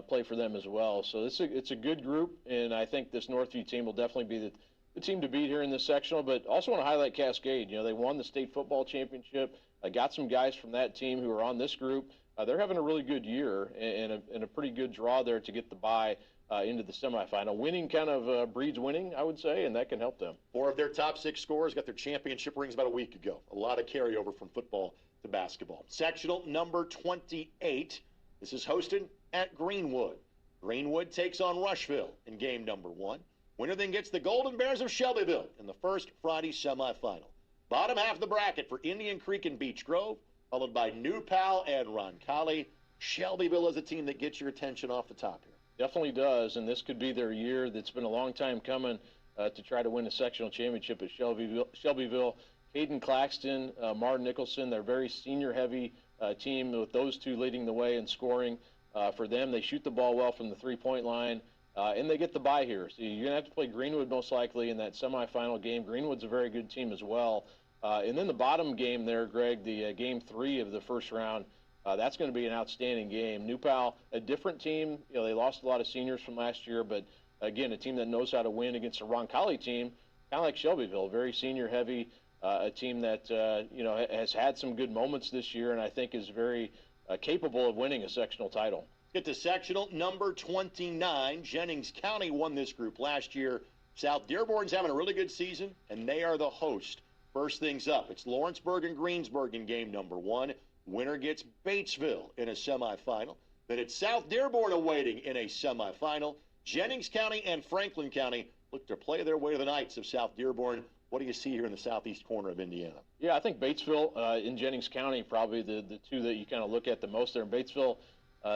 play for them as well. So it's a good group, and I think this Northview team will definitely be the team to beat here in this sectional. But also want to highlight Cascade. They won the state football championship. Got some guys from that team who are on this group. They're having a really good year and a pretty good draw there to get the bye into the semifinal. Winning kind of breeds winning, I would say, and that can help them. 4 of their top 6 scorers got their championship rings about a week ago. A lot of carryover from football to basketball. Sectional number 28. This is hosted at Greenwood. Greenwood takes on Rushville in game number 1. Winner then gets the Golden Bears of Shelbyville in the first Friday semifinal. Bottom half of the bracket for Indian Creek and Beech Grove, followed by New Pal and Roncalli. Shelbyville is a team that gets your attention off the top here. Definitely does, and this could be their year. That's been a long time coming to try to win a sectional championship at Shelbyville. Caden Claxton, Martin Nicholson, they're a very senior-heavy team with those two leading the way in scoring. For them, they shoot the ball well from the three-point line, and they get the bye here. So you're going to have to play Greenwood most likely in that semifinal game. Greenwood's a very good team as well. And then the bottom game there, Greg, the game 3 of the first round, that's going to be an outstanding game. New Pal, a different team. They lost a lot of seniors from last year, but again, a team that knows how to win against a Roncalli team, kind of like Shelbyville, very senior-heavy, a team that has had some good moments this year, and I think is very capable of winning a sectional title. Get to sectional number 29. Jennings County won this group last year. South Dearborn's having a really good season, and they are the host. First things up, it's Lawrenceburg and Greensburg in game number 1. Winner gets Batesville in a semifinal. Then it's South Dearborn awaiting in a semifinal. Jennings County and Franklin County look to play their way to the Knights of South Dearborn. What do you see here in the southeast corner of Indiana? Yeah, I think Batesville in Jennings County, probably the two that you kind of look at the most there. In Batesville,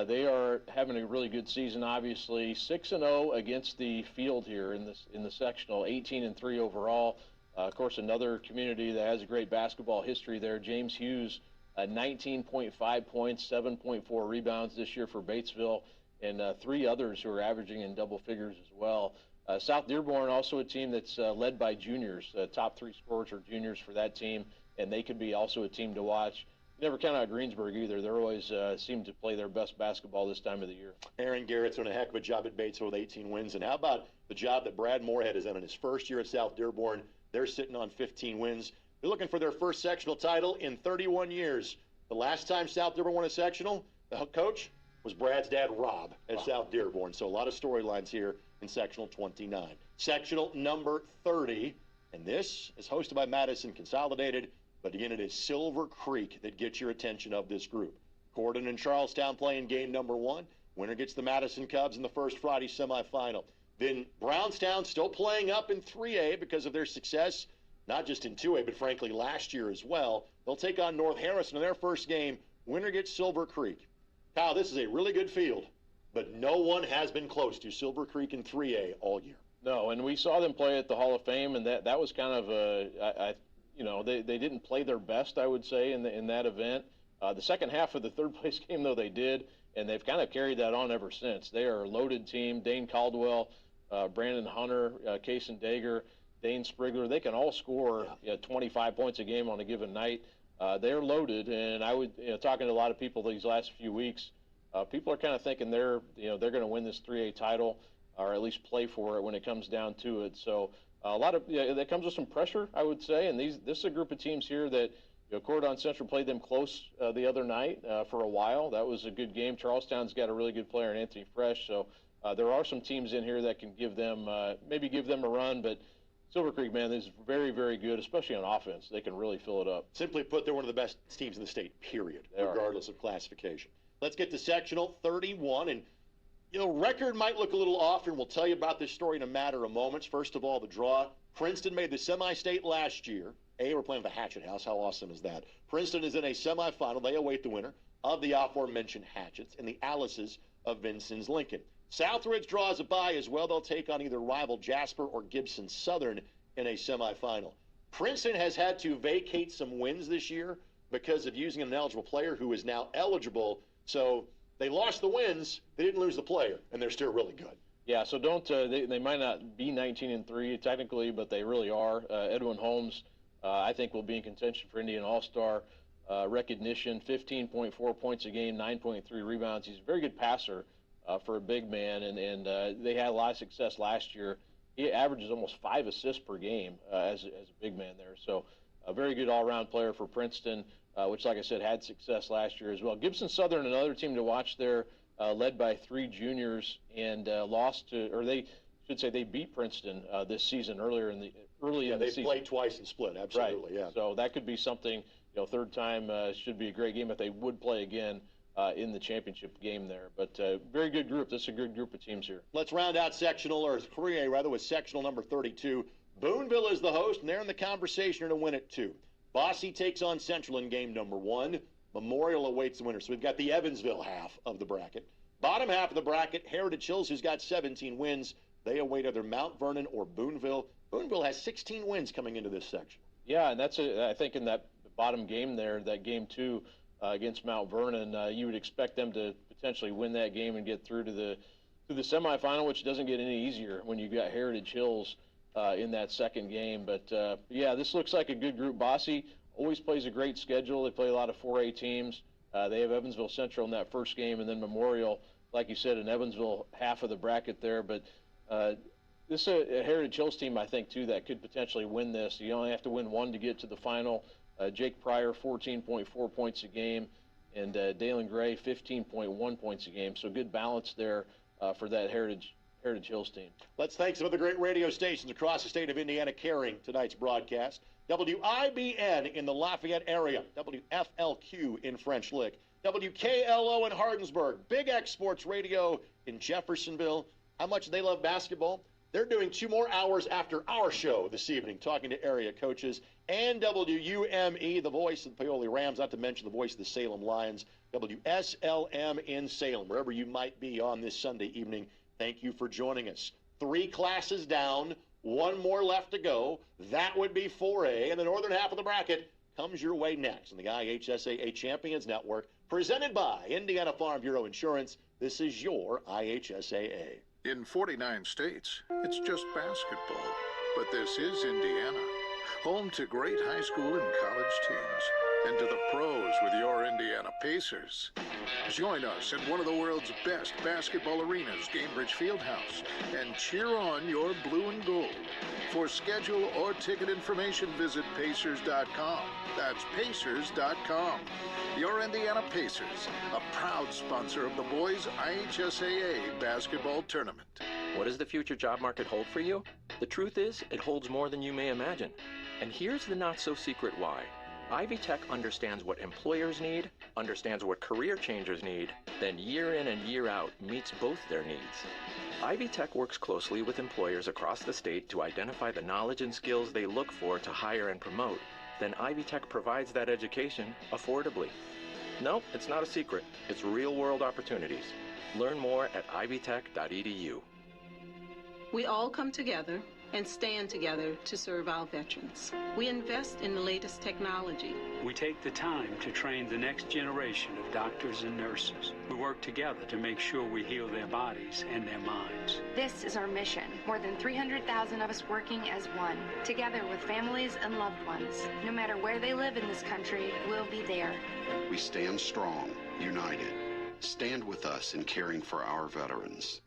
they are having a really good season, obviously. 6-0 against the field here in the sectional, 18-3 overall. Of course, another community that has a great basketball history there. James Hughes, 19.5 points, 7.4 rebounds this year for Batesville, and 3 others who are averaging in double figures as well. South Dearborn, also a team that's led by juniors. Top 3 scorers are juniors for that team, and they could be also a team to watch. Never count out Greensburg either. They're always seem to play their best basketball this time of the year. Aaron Garrett's doing a heck of a job at Batesville with 18 wins. And how about the job that Brad Moorhead has done in his first year at South Dearborn? They're sitting on 15 wins. They're looking for their first sectional title in 31 years. The last time South Dearborn won a sectional, the coach was Brad's dad, Rob, at South Dearborn. So a lot of storylines here in sectional 29. Sectional number 30, and this is hosted by Madison Consolidated. But again, it is Silver Creek that gets your attention of this group. Gordon and Charlestown playing game number 1. Winner gets the Madison Cubs in the first Friday semifinal. Then Brownstown still playing up in 3A because of their success, not just in 2A, but frankly last year as well. They'll take on North Harrison in their first game. Winner gets Silver Creek. Kyle, this is a really good field, but no one has been close to Silver Creek in 3A all year. No, and we saw them play at the Hall of Fame, and that was kind of they didn't play their best, I would say, in that event. The second half of the third place game, though, they did, and they've kind of carried that on ever since. They are a loaded team. Dane Caldwell, Brandon Hunter, Kaysen Dager, Dane Sprigler, they can all score 25 points a game on a given night. They're loaded, and I would, talking to a lot of people these last few weeks, people are kind of thinking they're going to win this 3A title, or at least play for it when it comes down to it. So a lot of that comes with some pressure, I would say. And this is a group of teams here that Cordon Central played them close the other night for a while. That was a good game. Charlestown's got a really good player in Anthony Fresh, so there are some teams in here that can give them maybe give them a run, but Silver Creek, man, is very, very good, especially on offense. They can really fill it up. Simply put, they're one of the best teams in the state, period, regardless of classification. Let's get to sectional 31. And, record might look a little off, and we'll tell you about this story in a matter of moments. First of all, the draw. Princeton made the semi-state last year. We're playing with the Hatchet House. How awesome is that? Princeton is in a semifinal. They await the winner of the aforementioned Hatchets and the Alice's of Vincennes Lincoln. Southridge draws a bye as well. They'll take on either rival Jasper or Gibson Southern in a semifinal. Princeton has had to vacate some wins this year because of using an ineligible player who is now eligible. So they lost the wins. They didn't lose the player, and they're still really good. Yeah, so don't they might not be 19-3 technically, but they really are. Edwin Holmes, I think, will be in contention for Indian All-Star recognition. 15.4 points a game, 9.3 rebounds. He's a very good passer for a big man, and they had a lot of success last year. He averages almost 5 assists per game as a big man there. So a very good all-around player for Princeton, which, like I said, had success last year as well. Gibson Southern, another team to watch there, led by 3 juniors, and they beat Princeton this season early in the season. They played twice and split, absolutely, right. So that could be something, third time should be a great game if they would play again in the championship game there. But very good group. This is a good group of teams here. Let's round out sectional, or 3A rather, with sectional number 32. Boonville is the host, and they're in the conversation to win it too. Bosse takes on Central in game number 1. Memorial awaits the winner. So we've got the Evansville half of the bracket. Bottom half of the bracket, Heritage Hills, who's got 17 wins. They await either Mount Vernon or Boonville. Boonville has 16 wins coming into this section. Yeah, and that's I think in that bottom game there, that game 2 against Mount Vernon, you would expect them to potentially win that game and get through to the semifinal, which doesn't get any easier when you got Heritage Hills in that second game. But yeah, this looks like a good group. Bosse always plays a great schedule. They play a lot of 4A teams. They have Evansville Central in that first game, and then Memorial, like you said, in Evansville, half of the bracket there. But this is a Heritage Hills team, I think, too, that could potentially win this. You only have to win 1 to get to the final. Jake Pryor, 14.4 points a game, and Dalen Gray, 15.1 points a game. So good balance there for that Heritage Hills team. Let's thank some of the great radio stations across the state of Indiana carrying tonight's broadcast. WIBN in the Lafayette area, WFLQ in French Lick, WKLO in Hardensburg, Big X Sports Radio in Jeffersonville. How much they love basketball? They're doing 2 more hours after our show this evening, talking to area coaches and WUME, the voice of the Paoli Rams, not to mention the voice of the Salem Lions, WSLM in Salem, wherever you might be on this Sunday evening. Thank you for joining us. 3 classes down, 1 more left to go. That would be 4A, and the northern half of the bracket comes your way next on the IHSAA Champions Network, presented by Indiana Farm Bureau Insurance. This is your IHSAA. In 49 states, it's just basketball. But this is Indiana, home to great high school and college teams, and to the pros with your Indiana Pacers. Join us at one of the world's best basketball arenas, Gainbridge Fieldhouse, and cheer on your blue and gold. For schedule or ticket information, visit Pacers.com. That's Pacers.com. Your Indiana Pacers, a proud sponsor of the boys' IHSAA basketball tournament. What does the future job market hold for you? The truth is, it holds more than you may imagine. And here's the not-so-secret why. Ivy Tech understands what employers need, understands what career changers need, then year in and year out meets both their needs. Ivy Tech works closely with employers across the state to identify the knowledge and skills they look for to hire and promote. Then Ivy Tech provides that education affordably. No, it's not a secret. It's real-world opportunities. Learn more at ivytech.edu. We all come together and stand together to serve our veterans. We invest in the latest technology. We take the time to train the next generation of doctors and nurses. We work together to make sure we heal their bodies and their minds. This is our mission. More than 300,000 of us working as one, together with families and loved ones. No matter where they live in this country, we'll be there. We stand strong, united. Stand with us in caring for our veterans.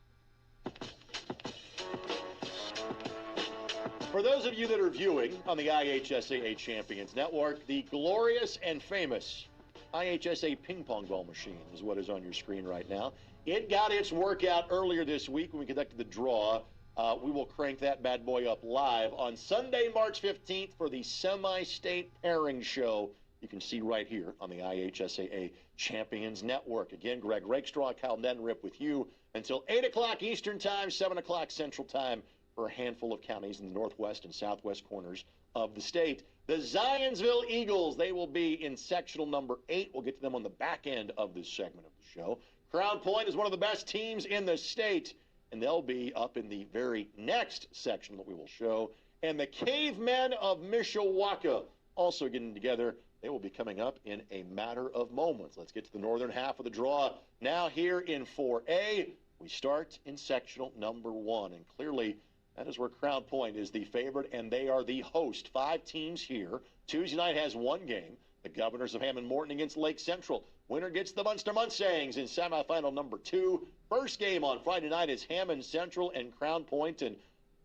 For those of you that are viewing on the IHSAA Champions Network, the glorious and famous IHSA ping pong ball machine is what is on your screen right now. It got its workout earlier this week when we conducted the draw. We will crank that bad boy up live on Sunday, March 15th for the semi-state pairing show. You can see right here on the IHSAA Champions Network. Again, Greg Rakestraw, Kyle Neddenrip with you until 8 o'clock Eastern Time, 7 o'clock Central Time, for a handful of counties in the northwest and southwest corners of the state. The Zionsville Eagles, they will be in sectional number 8. We'll get to them on the back end of this segment of the show. Crown Point is one of the best teams in the state, and they'll be up in the very next section that we will show. And the Cavemen of Mishawaka also getting together. They will be coming up in a matter of moments. Let's get to the northern half of the draw. Now here in 4A, we start in sectional number 1, and clearly that is where Crown Point is the favorite, and they are the host. 5 teams here. Tuesday night has 1 game. The Governors of Hammond Morton against Lake Central. Winner gets the Munster Mustangs in semifinal number 2. First game on Friday night is Hammond Central and Crown Point, and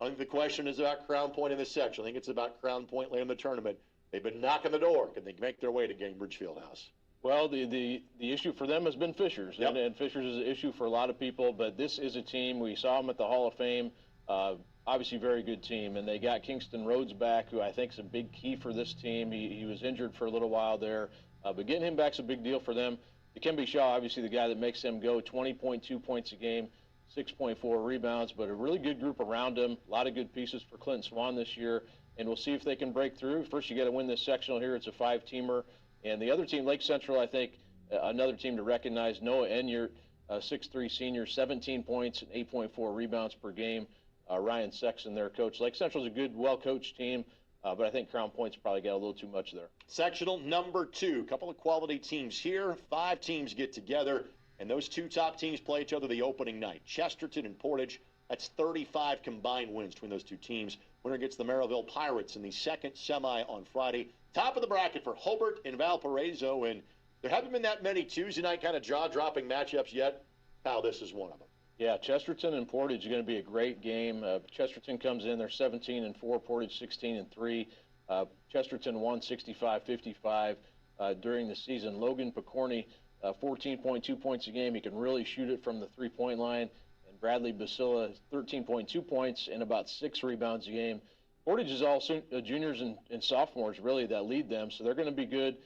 I think the question is about Crown Point in this section. I think it's about Crown Point later in the tournament. They've been knocking the door. Can they make their way to Gainbridge Fieldhouse? Well, the issue for them has been Fishers, Yep. and Fishers is an issue for a lot of people, but this is a team. We saw them at the Hall of Fame. Obviously, very good team, and they got Kingston Rhodes back, who I think is a big key for this team. He was injured for a little while there, but getting him back is a big deal for them. Dikembe Shaw, obviously the guy that makes them go, 20.2 points a game, 6.4 rebounds, but a really good group around him. A lot of good pieces for Clinton Swan this year, and we'll see if they can break through. First, you got to win this sectional here. It's a 5-teamer, and the other team, Lake Central, I think, another team to recognize. Noah Enyart, 6'3" senior, 17 points and 8.4 rebounds per game. Ryan Sexton, their coach. Lake Central's a good, well-coached team, but I think Crown Point's probably got a little too much there. Sectional number 2. A couple of quality teams here. 5 teams get together, and those 2 top teams play each other the opening night. Chesterton and Portage, that's 35 combined wins between those 2 teams. Winner gets the Merrillville Pirates in the second semi on Friday. Top of the bracket for Hobart and Valparaiso, and there haven't been that many Tuesday night kind of jaw-dropping matchups yet. How this is one of them. Yeah, Chesterton and Portage is going to be a great game. Chesterton comes in, they're 17-4, Portage 16-3. Chesterton won 65-55 during the season. Logan Picorni, 14.2 points a game. He can really shoot it from the three-point line. And Bradley Basila, 13.2 points and about 6 rebounds a game. Portage is all juniors and sophomores, really, that lead them, so they're going to be good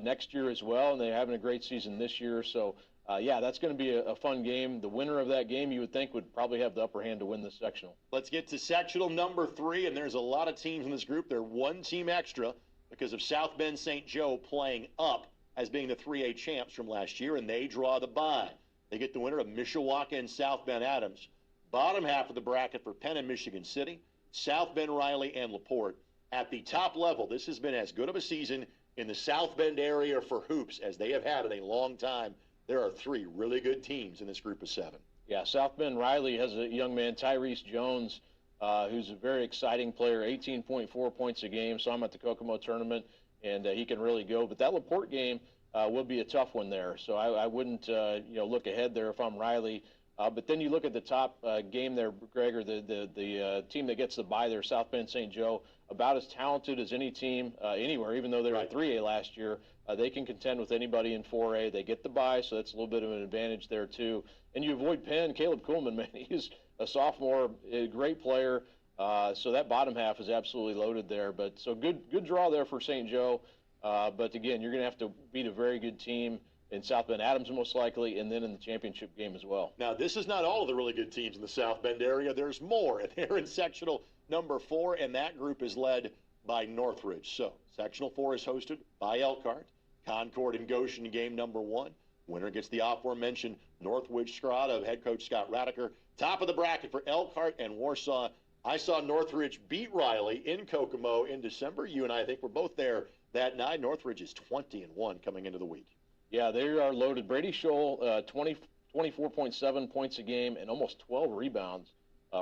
next year as well, and they're having a great season this year. So yeah, that's going to be a fun game. The winner of that game, you would think, would probably have the upper hand to win the sectional. Let's get to sectional number 3, and there's a lot of teams in this group. They're one team extra because of South Bend St. Joe playing up as being the 3A champs from last year, and they draw the bye. They get the winner of Mishawaka and South Bend Adams. Bottom half of the bracket for Penn and Michigan City, South Bend Riley and LaPorte. At the top level, this has been as good of a season in the South Bend area for hoops as they have had in a long time. There are 3 really good teams in this group of 7. Yeah, South Bend Riley has a young man, Tyrese Jones, who's a very exciting player, 18.4 points a game. So I'm at the Kokomo tournament, and he can really go. But that LaPorte game will be a tough one there. So I wouldn't look ahead there if I'm Riley. But then you look at the top game there, Gregor, the team that gets the bye there, South Bend St. Joe, about as talented as any team anywhere, even though they were in 3A last year. They can contend with anybody in 4A. They get the bye, so that's a little bit of an advantage there, too. And you avoid Penn. Caleb Kuhlman, man, he's a sophomore, a great player. So that bottom half is absolutely loaded there. But so good draw there for St. Joe. But, again, you're going to have to beat a very good team in South Bend Adams most likely, and then in the championship game as well. Now, this is not all of the really good teams in the South Bend area. There's more. And they're in sectional number 4, and that group is led by Northridge. So sectional 4 is hosted by Elkhart, Concord, and Goshen in game number 1. Winner gets the aforementioned Northridge squad of head coach Scott Radiker. Top of the bracket for Elkhart and Warsaw. I saw Northridge beat Riley in Kokomo in December. You and I think were both there that night. Northridge is 20-1 coming into the week. Yeah, they are loaded. Brady Scholl, 24.7 points a game and almost 12 rebounds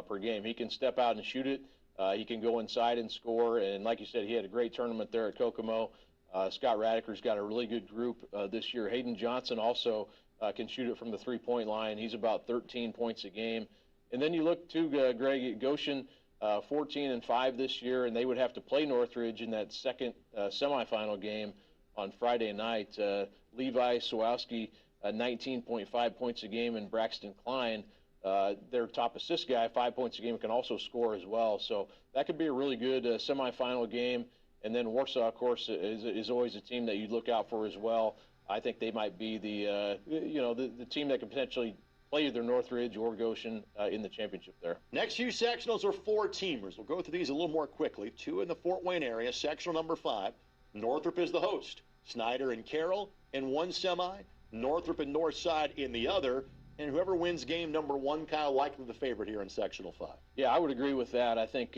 per game. He can step out and shoot it. He can go inside and score. And like you said, he had a great tournament there at Kokomo. Scott Radiker's got a really good group this year. Hayden Johnson also can shoot it from the three-point line. He's about 13 points a game. And then you look to Greg at Goshen, 14-5 this year, and they would have to play Northridge in that second semifinal game on Friday night. Levi Sawowski, 19.5 points a game, and Braxton Klein, their top assist guy, 5 points a game, can also score as well. So that could be a really good semifinal game. And then Warsaw, of course, is always a team that you'd look out for as well. I think they might be the team that could potentially play either Northridge or Goshen in the championship there. Next few sectionals are 4-teamers. We'll go through these a little more quickly. 2 in the Fort Wayne area. Sectional number 5. Northrop is the host. Snyder and Carroll in one semi. Northrop and Northside in the other. And whoever wins game number 1, Kyle, likely the favorite here in sectional 5. Yeah, I would agree with that. I think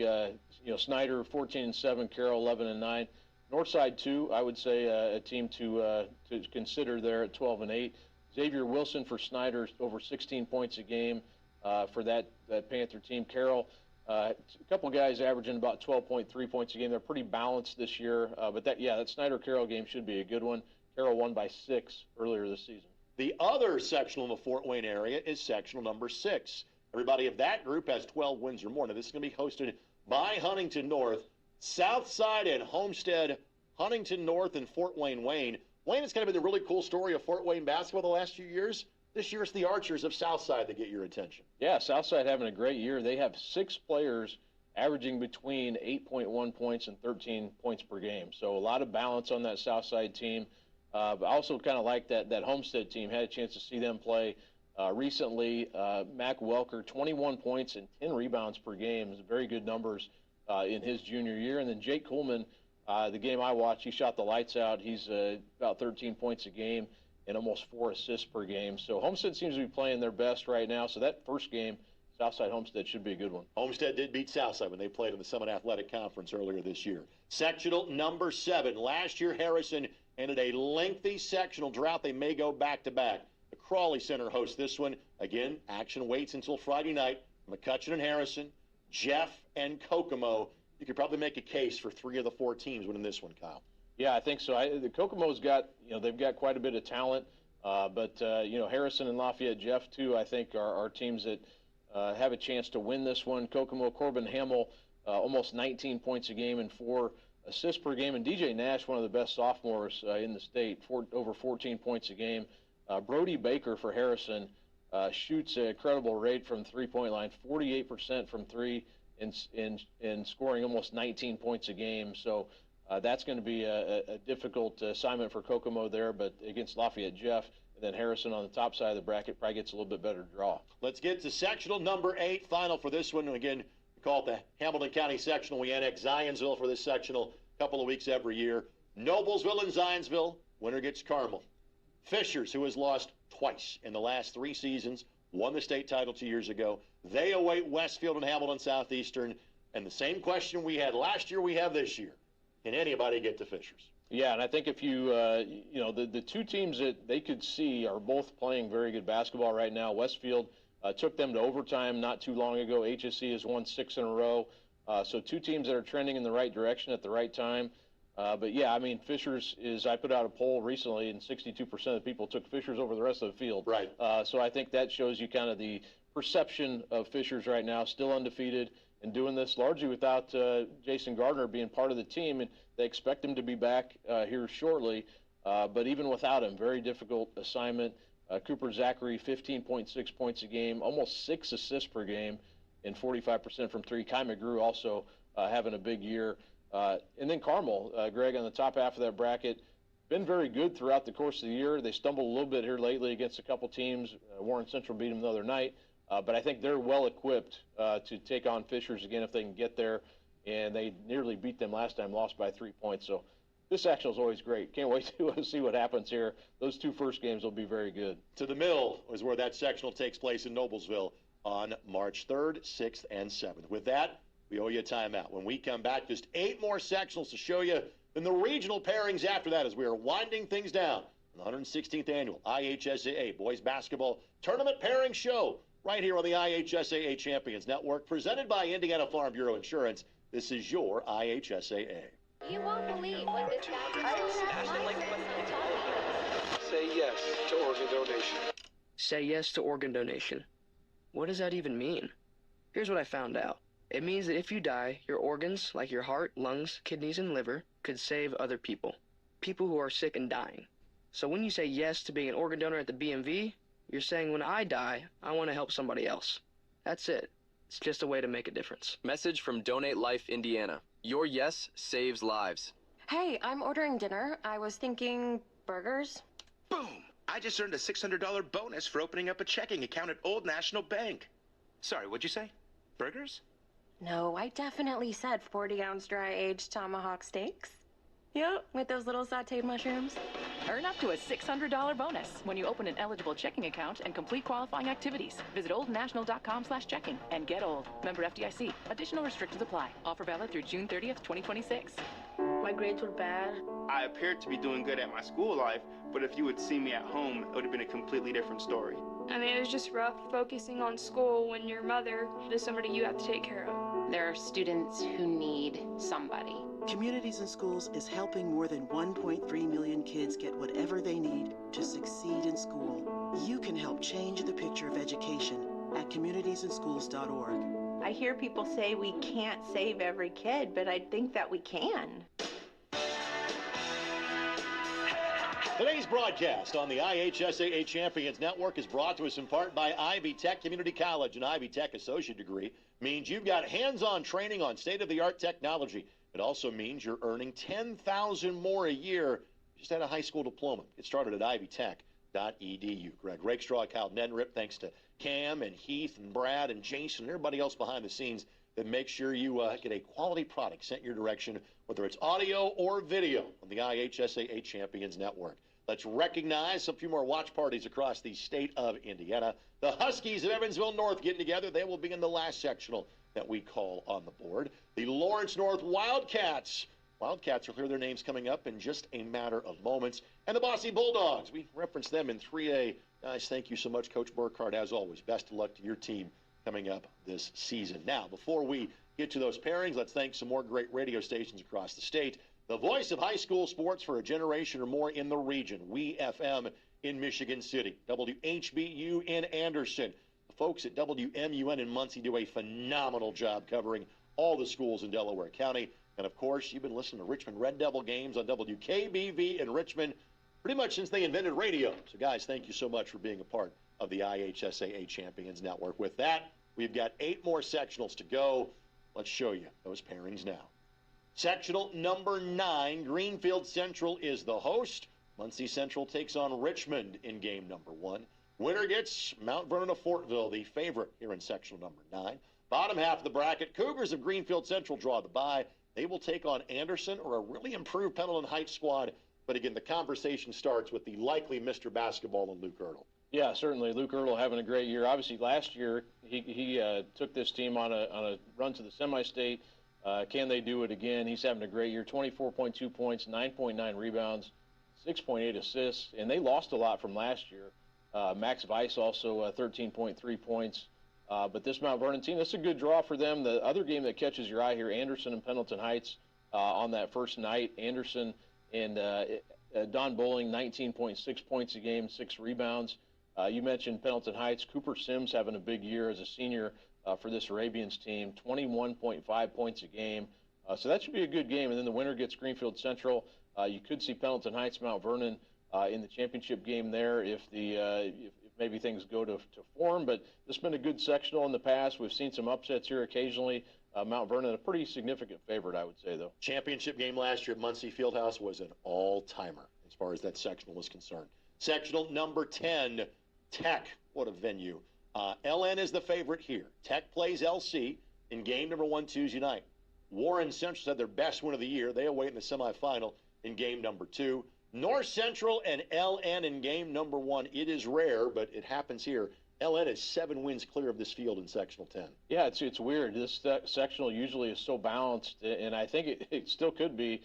Snyder 14-7, Carroll 11-9. Northside 2, I would say a team to consider there at 12-8. Xavier Wilson for Snyder, over 16 points a game for that Panther team. Carroll, a couple guys averaging about 12.3 points a game. They're pretty balanced this year. But that Snyder-Carroll game should be a good one. Carroll won by 6 earlier this season. The other sectional in the Fort Wayne area is sectional number 6. Everybody of that group has 12 wins or more. Now, this is going to be hosted by Huntington North, Southside and Homestead, Huntington North, and Fort Wayne. Wayne has kind of been the really cool story of Fort Wayne basketball the last few years. This year it's the Archers of Southside that get your attention. Yeah, Southside having a great year. They have 6 players averaging between 8.1 points and 13 points per game. So a lot of balance on that Southside team. But I also kind of like that Homestead team. Had a chance to see them play recently. Mac Welker, 21 points and 10 rebounds per game. Very good numbers in his junior year. And then Jake Coleman, the game I watched, he shot the lights out. He's about 13 points a game and almost 4 assists per game. So Homestead seems to be playing their best right now. So that first game, Southside Homestead, should be a good one. Homestead did beat Southside when they played in the Summit Athletic Conference earlier this year. Sectional number 7. Last year, Harrison ended a lengthy sectional drought. They may go back-to-back. The Crawley Center hosts this one. Again, action waits until Friday night. McCutcheon and Harrison, Jeff and Kokomo. You could probably make a case for 3 of the 4 teams winning this one, Kyle. Yeah, I think so. The Kokomo's got, they've got quite a bit of talent. But Harrison and Lafayette Jeff, too, I think are teams that have a chance to win this one. Kokomo, Corbin Hamill, almost 19 points a game and 4 assists per game. And DJ Nash, one of the best sophomores in the state, over 14 points a game. Brody Baker for Harrison shoots an incredible rate from three-point line, 48% from 3 and scoring almost 19 points a game. So that's going to be a difficult assignment for Kokomo there, but against Lafayette Jeff. and then Harrison on the top side of the bracket probably gets a little bit better draw. Let's get to sectional number 8, final for this one. And again, we call it the Hamilton County Sectional. We annex Zionsville for this sectional a couple of weeks every year. Noblesville and Zionsville, winner gets Carmel. Fishers, who has lost twice in the last 3 seasons, won the state title 2 years ago. They await Westfield and Hamilton Southeastern. And the same question we had last year, we have this year. Can anybody get to Fishers? Yeah, and I think if you, the 2 teams that they could see are both playing very good basketball right now. Westfield took them to overtime not too long ago. HSC has won 6 in a row. So 2 teams that are trending in the right direction at the right time. But yeah, I mean, Fishers I put out a poll recently, and 62% of the people took Fishers over the rest of the field. Right. So I think that shows you kind of the perception of Fishers right now, still undefeated, and doing this largely without Jason Gardner being part of the team. And they expect him to be back here shortly. But even without him, very difficult assignment. Cooper Zachary, 15.6 points a game, almost 6 assists per game, and 45% from 3. Kai McGrew also having a big year. And then Carmel, Greg, on the top half of that bracket, been very good throughout the course of the year. They stumbled a little bit here lately against a couple teams. Warren Central beat them the other night. But I think they're well equipped to take on Fishers again if they can get there. And they nearly beat them last time, lost by 3 points. So this sectional is always great. Can't wait to see what happens here. Those 2 first games will be very good. To the Mill is where that sectional takes place in Noblesville on March 3rd, 6th, and 7th. With that, we owe you a timeout. When we come back, just 8 more sectionals to show you, then the regional pairings after that as we are winding things down on the 116th annual IHSAA Boys Basketball Tournament Pairing Show right here on the IHSAA Champions Network, presented by Indiana Farm Bureau Insurance. This is your IHSAA. You won't believe what this guy Say yes to organ donation. Say yes to organ donation. What does that even mean? Here's what I found out. It means that if you die, your organs, like your heart, lungs, kidneys, and liver, could save other people. People who are sick and dying. So when you say yes to being an organ donor at the BMV, you're saying when I die, I want to help somebody else. That's it. It's just a way to make a difference. Message from Donate Life Indiana. Your yes saves lives. Hey, I'm ordering dinner. I was thinking burgers. Boom! I just earned a $600 bonus for opening up a checking account at Old National Bank. Sorry, what'd you say? Burgers? No, I definitely said 40-ounce dry-aged tomahawk steaks. Yep, with those little sauteed mushrooms. Earn up to a $600 bonus when you open an eligible checking account and complete qualifying activities. Visit oldnational.com/checking and get old. Member FDIC. Additional restrictions apply. Offer valid through June 30th, 2026. My grades were bad. I appeared to be doing good at my school life, but if you had seen me at home, it would have been a completely different story. I mean, it was just rough focusing on school when your mother is somebody you have to take care of. There are students who need somebody. Communities and Schools is helping more than 1.3 million kids get whatever they need to succeed in school. You can help change the picture of education at communitiesandschools.org. I hear people say we can't save every kid, but I think that we can. Today's broadcast on the IHSAA Champions Network is brought to us in part by Ivy Tech Community College. An Ivy Tech associate degree means you've got hands-on training on state-of-the-art technology. It also means you're earning $10,000 more a year just at a high school diploma. Get started at ivytech.edu. Greg Rakestraw, Kyle Nedrip, thanks to Cam and Heath and Brad and Jason and everybody else behind the scenes that make sure you get a quality product sent your direction, whether it's audio or video on the IHSAA Champions Network. Let's recognize a few more watch parties across the state of Indiana. The Huskies of Evansville North getting together. They will be in the last sectional that we call on the board. The Lawrence North Wildcats. Wildcats will hear their names coming up in just a matter of moments. And the Bossy Bulldogs. We referenced them in 3A. Guys, thank you so much, Coach Burkhardt. As always, best of luck to your team coming up this season. Now, before we get to those pairings, let's thank some more great radio stations across the state. The voice of high school sports for a generation or more in the region, We-FM in Michigan City, WHBU in Anderson. The folks at WMUN in Muncie do a phenomenal job covering all the schools in Delaware County. And, of course, you've been listening to Richmond Red Devil games on WKBV in Richmond pretty much since they invented radio. So, guys, thank you so much for being a part of the IHSAA Champions Network. With that, we've got 8 more sectionals to go. Let's show you those pairings now. Sectional number 9, Greenfield Central is the host. Muncie Central takes on Richmond in game number 1. Winner gets Mount Vernon of Fortville, the favorite here in sectional number 9. Bottom half of the bracket, Cougars of Greenfield Central draw the bye. They will take on Anderson or a really improved Pendleton Heights squad. But again, the conversation starts with the likely Mr. Basketball and Luke Ertl. Yeah, certainly. Luke Ertl having a great year. Obviously, last year he took this team on a run to the semi-state. Can they do it again? He's having a great year. 24.2 points, 9.9 rebounds, 6.8 assists, and they lost a lot from last year. Max Weiss also 13.3 points. But this Mount Vernon team, that's a good draw for them. The other game that catches your eye here, Anderson and Pendleton Heights on that first night. Anderson and Don Bowling, 19.6 points a game, 6 rebounds. You mentioned Pendleton Heights. Cooper Sims having a big year as a senior for this Arabians team, 21.5 points a game. So that should be a good game. And then the winner gets Greenfield Central. You could see Pendleton Heights, Mount Vernon in the championship game there if maybe things go to form. But this has been a good sectional in the past. We've seen some upsets here occasionally. Mount Vernon, a pretty significant favorite, I would say, though. Championship game last year at Muncie Fieldhouse was an all-timer as far as that sectional was concerned. Sectional number 10. Tech, what a venue. LN is the favorite here. Tech plays LC in game number 1 Tuesday night. Warren Central had their best win of the year. They await in the semifinal in game number 2. North Central and LN in game number 1. It is rare, but it happens here. LN is 7 wins clear of this field in sectional 10. Yeah, it's weird. This sectional usually is so balanced, and I think it still could be.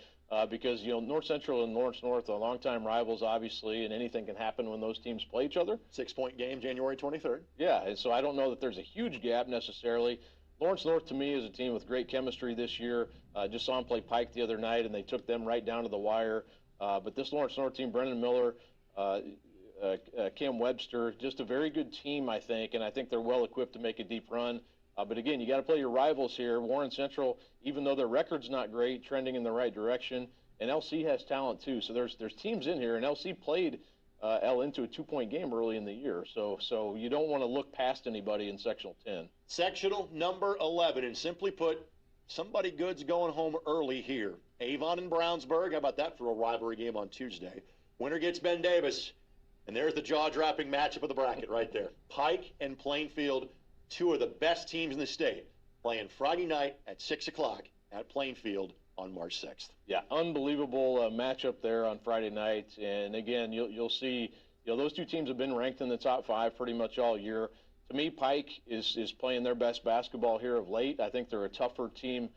Because, North Central and Lawrence North are longtime rivals, obviously, and anything can happen when those teams play each other. 6-point game, January 23rd. Yeah, and so I don't know that there's a huge gap necessarily. Lawrence North, to me, is a team with great chemistry this year. Just saw them play Pike the other night, and they took them right down to the wire. But this Lawrence North team, Brendan Miller, Kim Webster, just a very good team, I think, and I think they're well equipped to make a deep run. But again, you got to play your rivals here. Warren Central, even though their record's not great, trending in the right direction, and LC has talent too. So there's teams in here, and LC played L into a 2-point game early in the year. So you don't want to look past anybody in sectional 10. Sectional number 11, and simply put, somebody good's going home early here. Avon and Brownsburg, how about that for a rivalry game on Tuesday? Winner gets Ben Davis, and there's the jaw-dropping matchup of the bracket right there. Pike and Plainfield, 2 of the best teams in the state, playing Friday night at 6 o'clock at Plainfield on March 6th. Yeah, unbelievable matchup there on Friday night. And again, you'll see, those 2 teams have been ranked in the top 5 pretty much all year. To me, Pike is playing their best basketball here of late. I think they're a tougher team,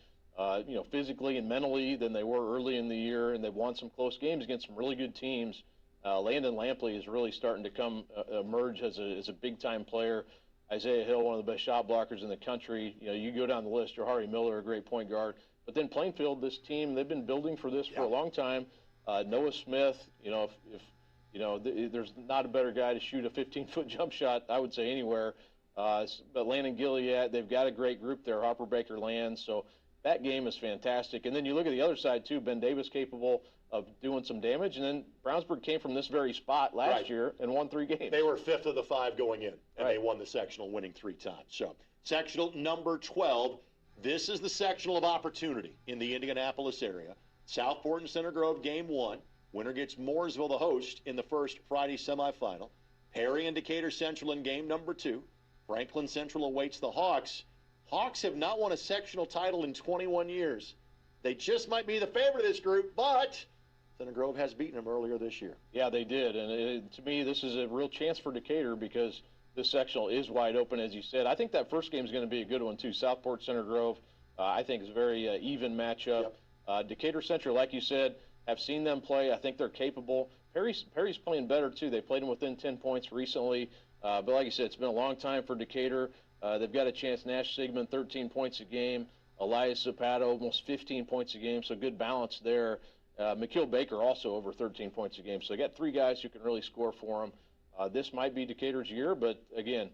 physically and mentally than they were early in the year, and they've won some close games against some really good teams. Landon Lampley is really starting to emerge as a big-time player. Isaiah Hill, one of the best shot blockers in the country. You go down the list, Jahari Miller, a great point guard. But then Plainfield, this team, they've been building for this for a long time. Noah Smith, there's not a better guy to shoot a 15-foot jump shot, I would say, anywhere. But Landon Gilead, they've got a great group there, Harper Baker Land. So that game is fantastic. And then you look at the other side, too, Ben Davis capable of doing some damage. And then Brownsburg came from this very spot last year and won 3 games. They were 5th of the 5 going in, and they won the sectional, winning 3 times. So sectional number 12, this is the sectional of opportunity in the Indianapolis area. Southport and Center Grove, game 1. Winner gets Mooresville, the host, in the first Friday semifinal. Perry and Decatur Central in game number 2. Franklin Central awaits the Hawks. Hawks have not won a sectional title in 21 years. They just might be the favorite of this group, but Center Grove has beaten them earlier this year. Yeah, they did. And to me, this is a real chance for Decatur because this sectional is wide open, as you said. I think that first game is going to be a good one, too. Southport, Center Grove, I think is a very even matchup. Yep. Decatur Central, like you said, have seen them play. I think they're capable. Perry's playing better, too. They played them within 10 points recently. But like you said, it's been a long time for Decatur. They've got a chance. Nash Sigmund, 13 points a game. Elias Zapato, almost 15 points a game, so good balance there. McKeel Baker also over 13 points a game. So they got 3 guys who can really score for them. This might be Decatur's year, but again,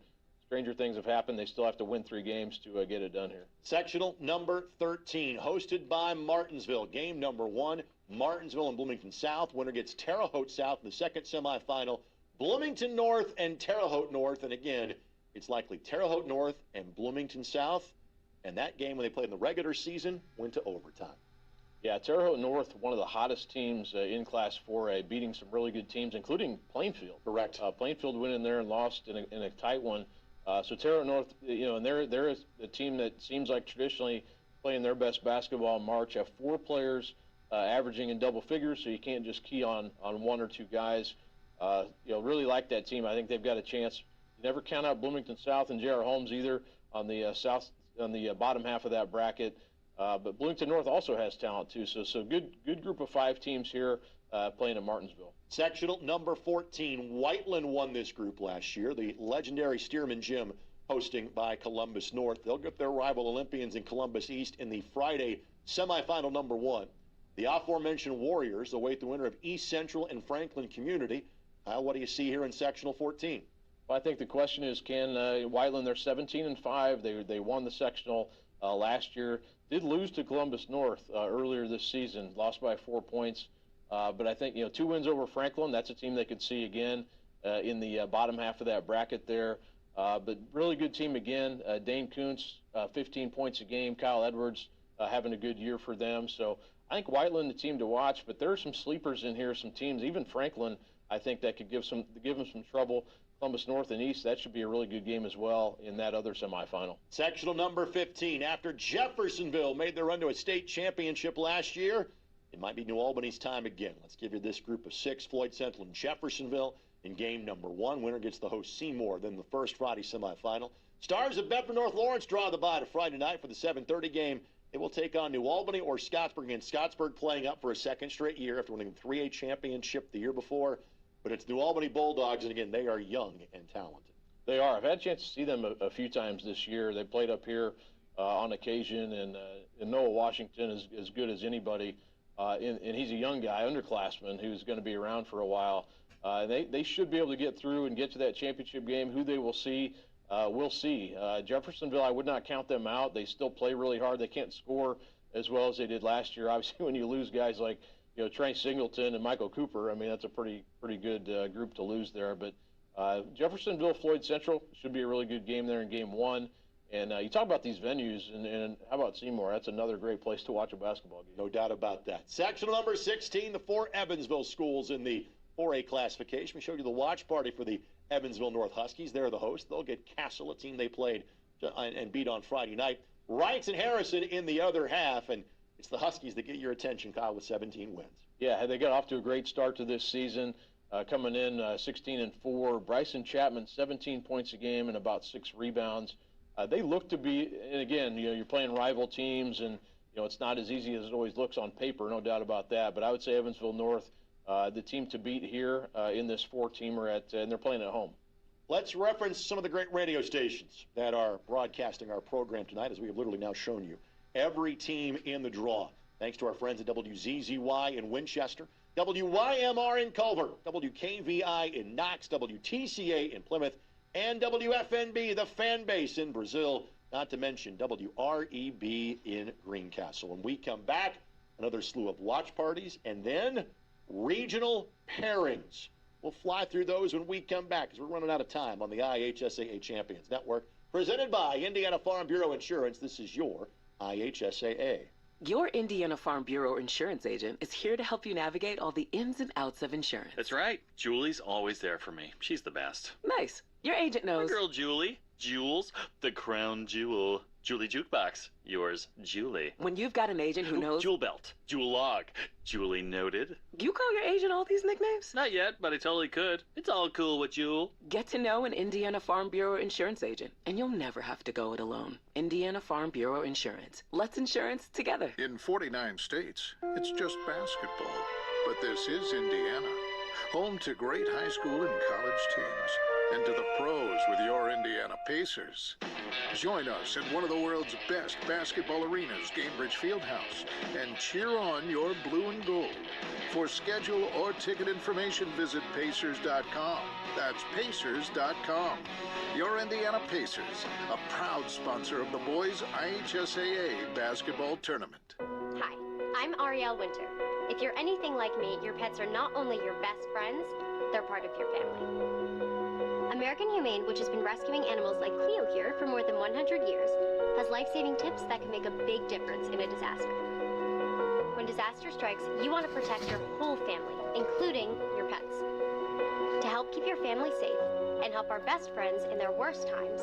stranger things have happened. They still have to win 3 games to get it done here. Sectional number 13, hosted by Martinsville. Game number 1, Martinsville and Bloomington South. Winner gets Terre Haute South in the second semifinal. Bloomington North and Terre Haute North. And again, it's likely Terre Haute North and Bloomington South. And that game, when they played in the regular season, went to overtime. Yeah, Terre Haute North, one of the hottest teams in Class 4A, beating some really good teams, including Plainfield. Correct. Plainfield went in there and lost in a tight one. So Terre Haute North, and they're a team that seems like traditionally playing their best basketball in March. Have 4 players averaging in double figures, so you can't just key on 1 or 2 guys. Really like that team. I think they've got a chance. You never count out Bloomington South and J.R. Holmes either on the bottom half of that bracket. But Bloomington North also has talent too. So good group of 5 teams here playing in Martinsville. Sectional number 14. Whiteland won this group last year. The legendary Stearman Gym hosting by Columbus North. They'll get their rival Olympians in Columbus East in the Friday semifinal number 1. The aforementioned Warriors await the winner of East Central and Franklin Community. What do you see here in Sectional 14? Well, I think the question is, can Whiteland? They're 17-5. They won the sectional last year. Did lose to Columbus North earlier this season. Lost by 4 points. But I think 2 wins over Franklin. That's a team they could see again in the bottom half of that bracket there. But really good team again. Dane Kuntz, 15 points a game. Kyle Edwards having a good year for them. So I think Whiteland the team to watch. But there are some sleepers in here. Some teams, even Franklin, I think that could give them some trouble. Columbus North and East, that should be a really good game as well in that other semifinal. Sectional number 15. After Jeffersonville made their run to a state championship last year, it might be New Albany's time again. Let's give you this group of 6. Floyd Central and Jeffersonville in game number 1. Winner gets the host Seymour, then the first Friday semifinal. Stars of Bedford North Lawrence draw the bye to Friday night for the 7:30 game. They will take on New Albany or Scottsburg. And Scottsburg playing up for a second straight year after winning the 3A championship the year before. But it's New Albany Bulldogs, and again, they are young and talented. They are. I've had a chance to see them a few times this year. They played up here on occasion, and Noah Washington is as good as anybody. And he's a young guy, underclassman, who's going to be around for a while. They should be able to get through and get to that championship game. Who they will see, we'll see. Jeffersonville, I would not count them out. They still play really hard. They can't score as well as they did last year. Obviously, when you lose guys like Trey Singleton and Michael Cooper, I mean, that's a pretty good group to lose there. But Jeffersonville, Floyd Central should be a really good game there in game 1. And you talk about these venues, and how about Seymour? That's another great place to watch a basketball game. No doubt about that. Sectional number 16, the 4 Evansville schools in the 4A classification. We showed you the watch party for the Evansville North Huskies. They're the host. They'll get Castle, a team they played and beat on Friday night. Wrights and Harrison in the other half, and it's the Huskies that get your attention, Kyle, with 17 wins. Yeah, they got off to a great start to this season, coming in 16-4. Bryson Chapman, 17 points a game and about 6 rebounds. They look to be, and again, you're playing rival teams, and it's not as easy as it always looks on paper, no doubt about that. But I would say Evansville North, the team to beat here in this 4-teamer and they're playing at home. Let's reference some of the great radio stations that are broadcasting our program tonight, as we have literally now shown you. Every team in the draw, thanks to our friends at WZZY in Winchester, WYMR in Culver, WKVI in Knox, WTCA in Plymouth, and WFNB, the fan base in Brazil, not to mention WREB in Greencastle. When we come back, another slew of watch parties, and then regional pairings. We'll fly through those when we come back, because we're running out of time on the IHSAA Champions Network, presented by Indiana Farm Bureau Insurance. This is your IHSAA. Your Indiana Farm Bureau insurance agent is here to help you navigate all the ins and outs of insurance. That's right. Julie's always there for me. She's the best. Nice. Your agent knows. My girl Julie. Jules, the crown jewel. Julie Jukebox. Yours, Julie. When you've got an agent who knows... Jewel Belt. Jewel Log. Julie Noted. You call your agent all these nicknames? Not yet, but I totally could. It's all cool with Jewel. Get to know an Indiana Farm Bureau insurance agent, and you'll never have to go it alone. Indiana Farm Bureau Insurance. Let's insurance together. In 49 states, it's just basketball. But this is Indiana, home to great high school and college teams, and to the pros with your Indiana Pacers. Join us at one of the world's best basketball arenas, Gainbridge Fieldhouse, and cheer on your blue and gold. For schedule or ticket information, visit Pacers.com. That's Pacers.com. Your Indiana Pacers, a proud sponsor of the boys' IHSAA basketball tournament. Hi, I'm Arielle Winter. If you're anything like me, your pets are not only your best friends, they're part of your family. American Humane, which has been rescuing animals like Cleo here for more than 100 years, has life-saving tips that can make a big difference in a disaster. when disaster strikes, you want to protect your whole family, including your pets. To help keep your family safe and help our best friends in their worst times,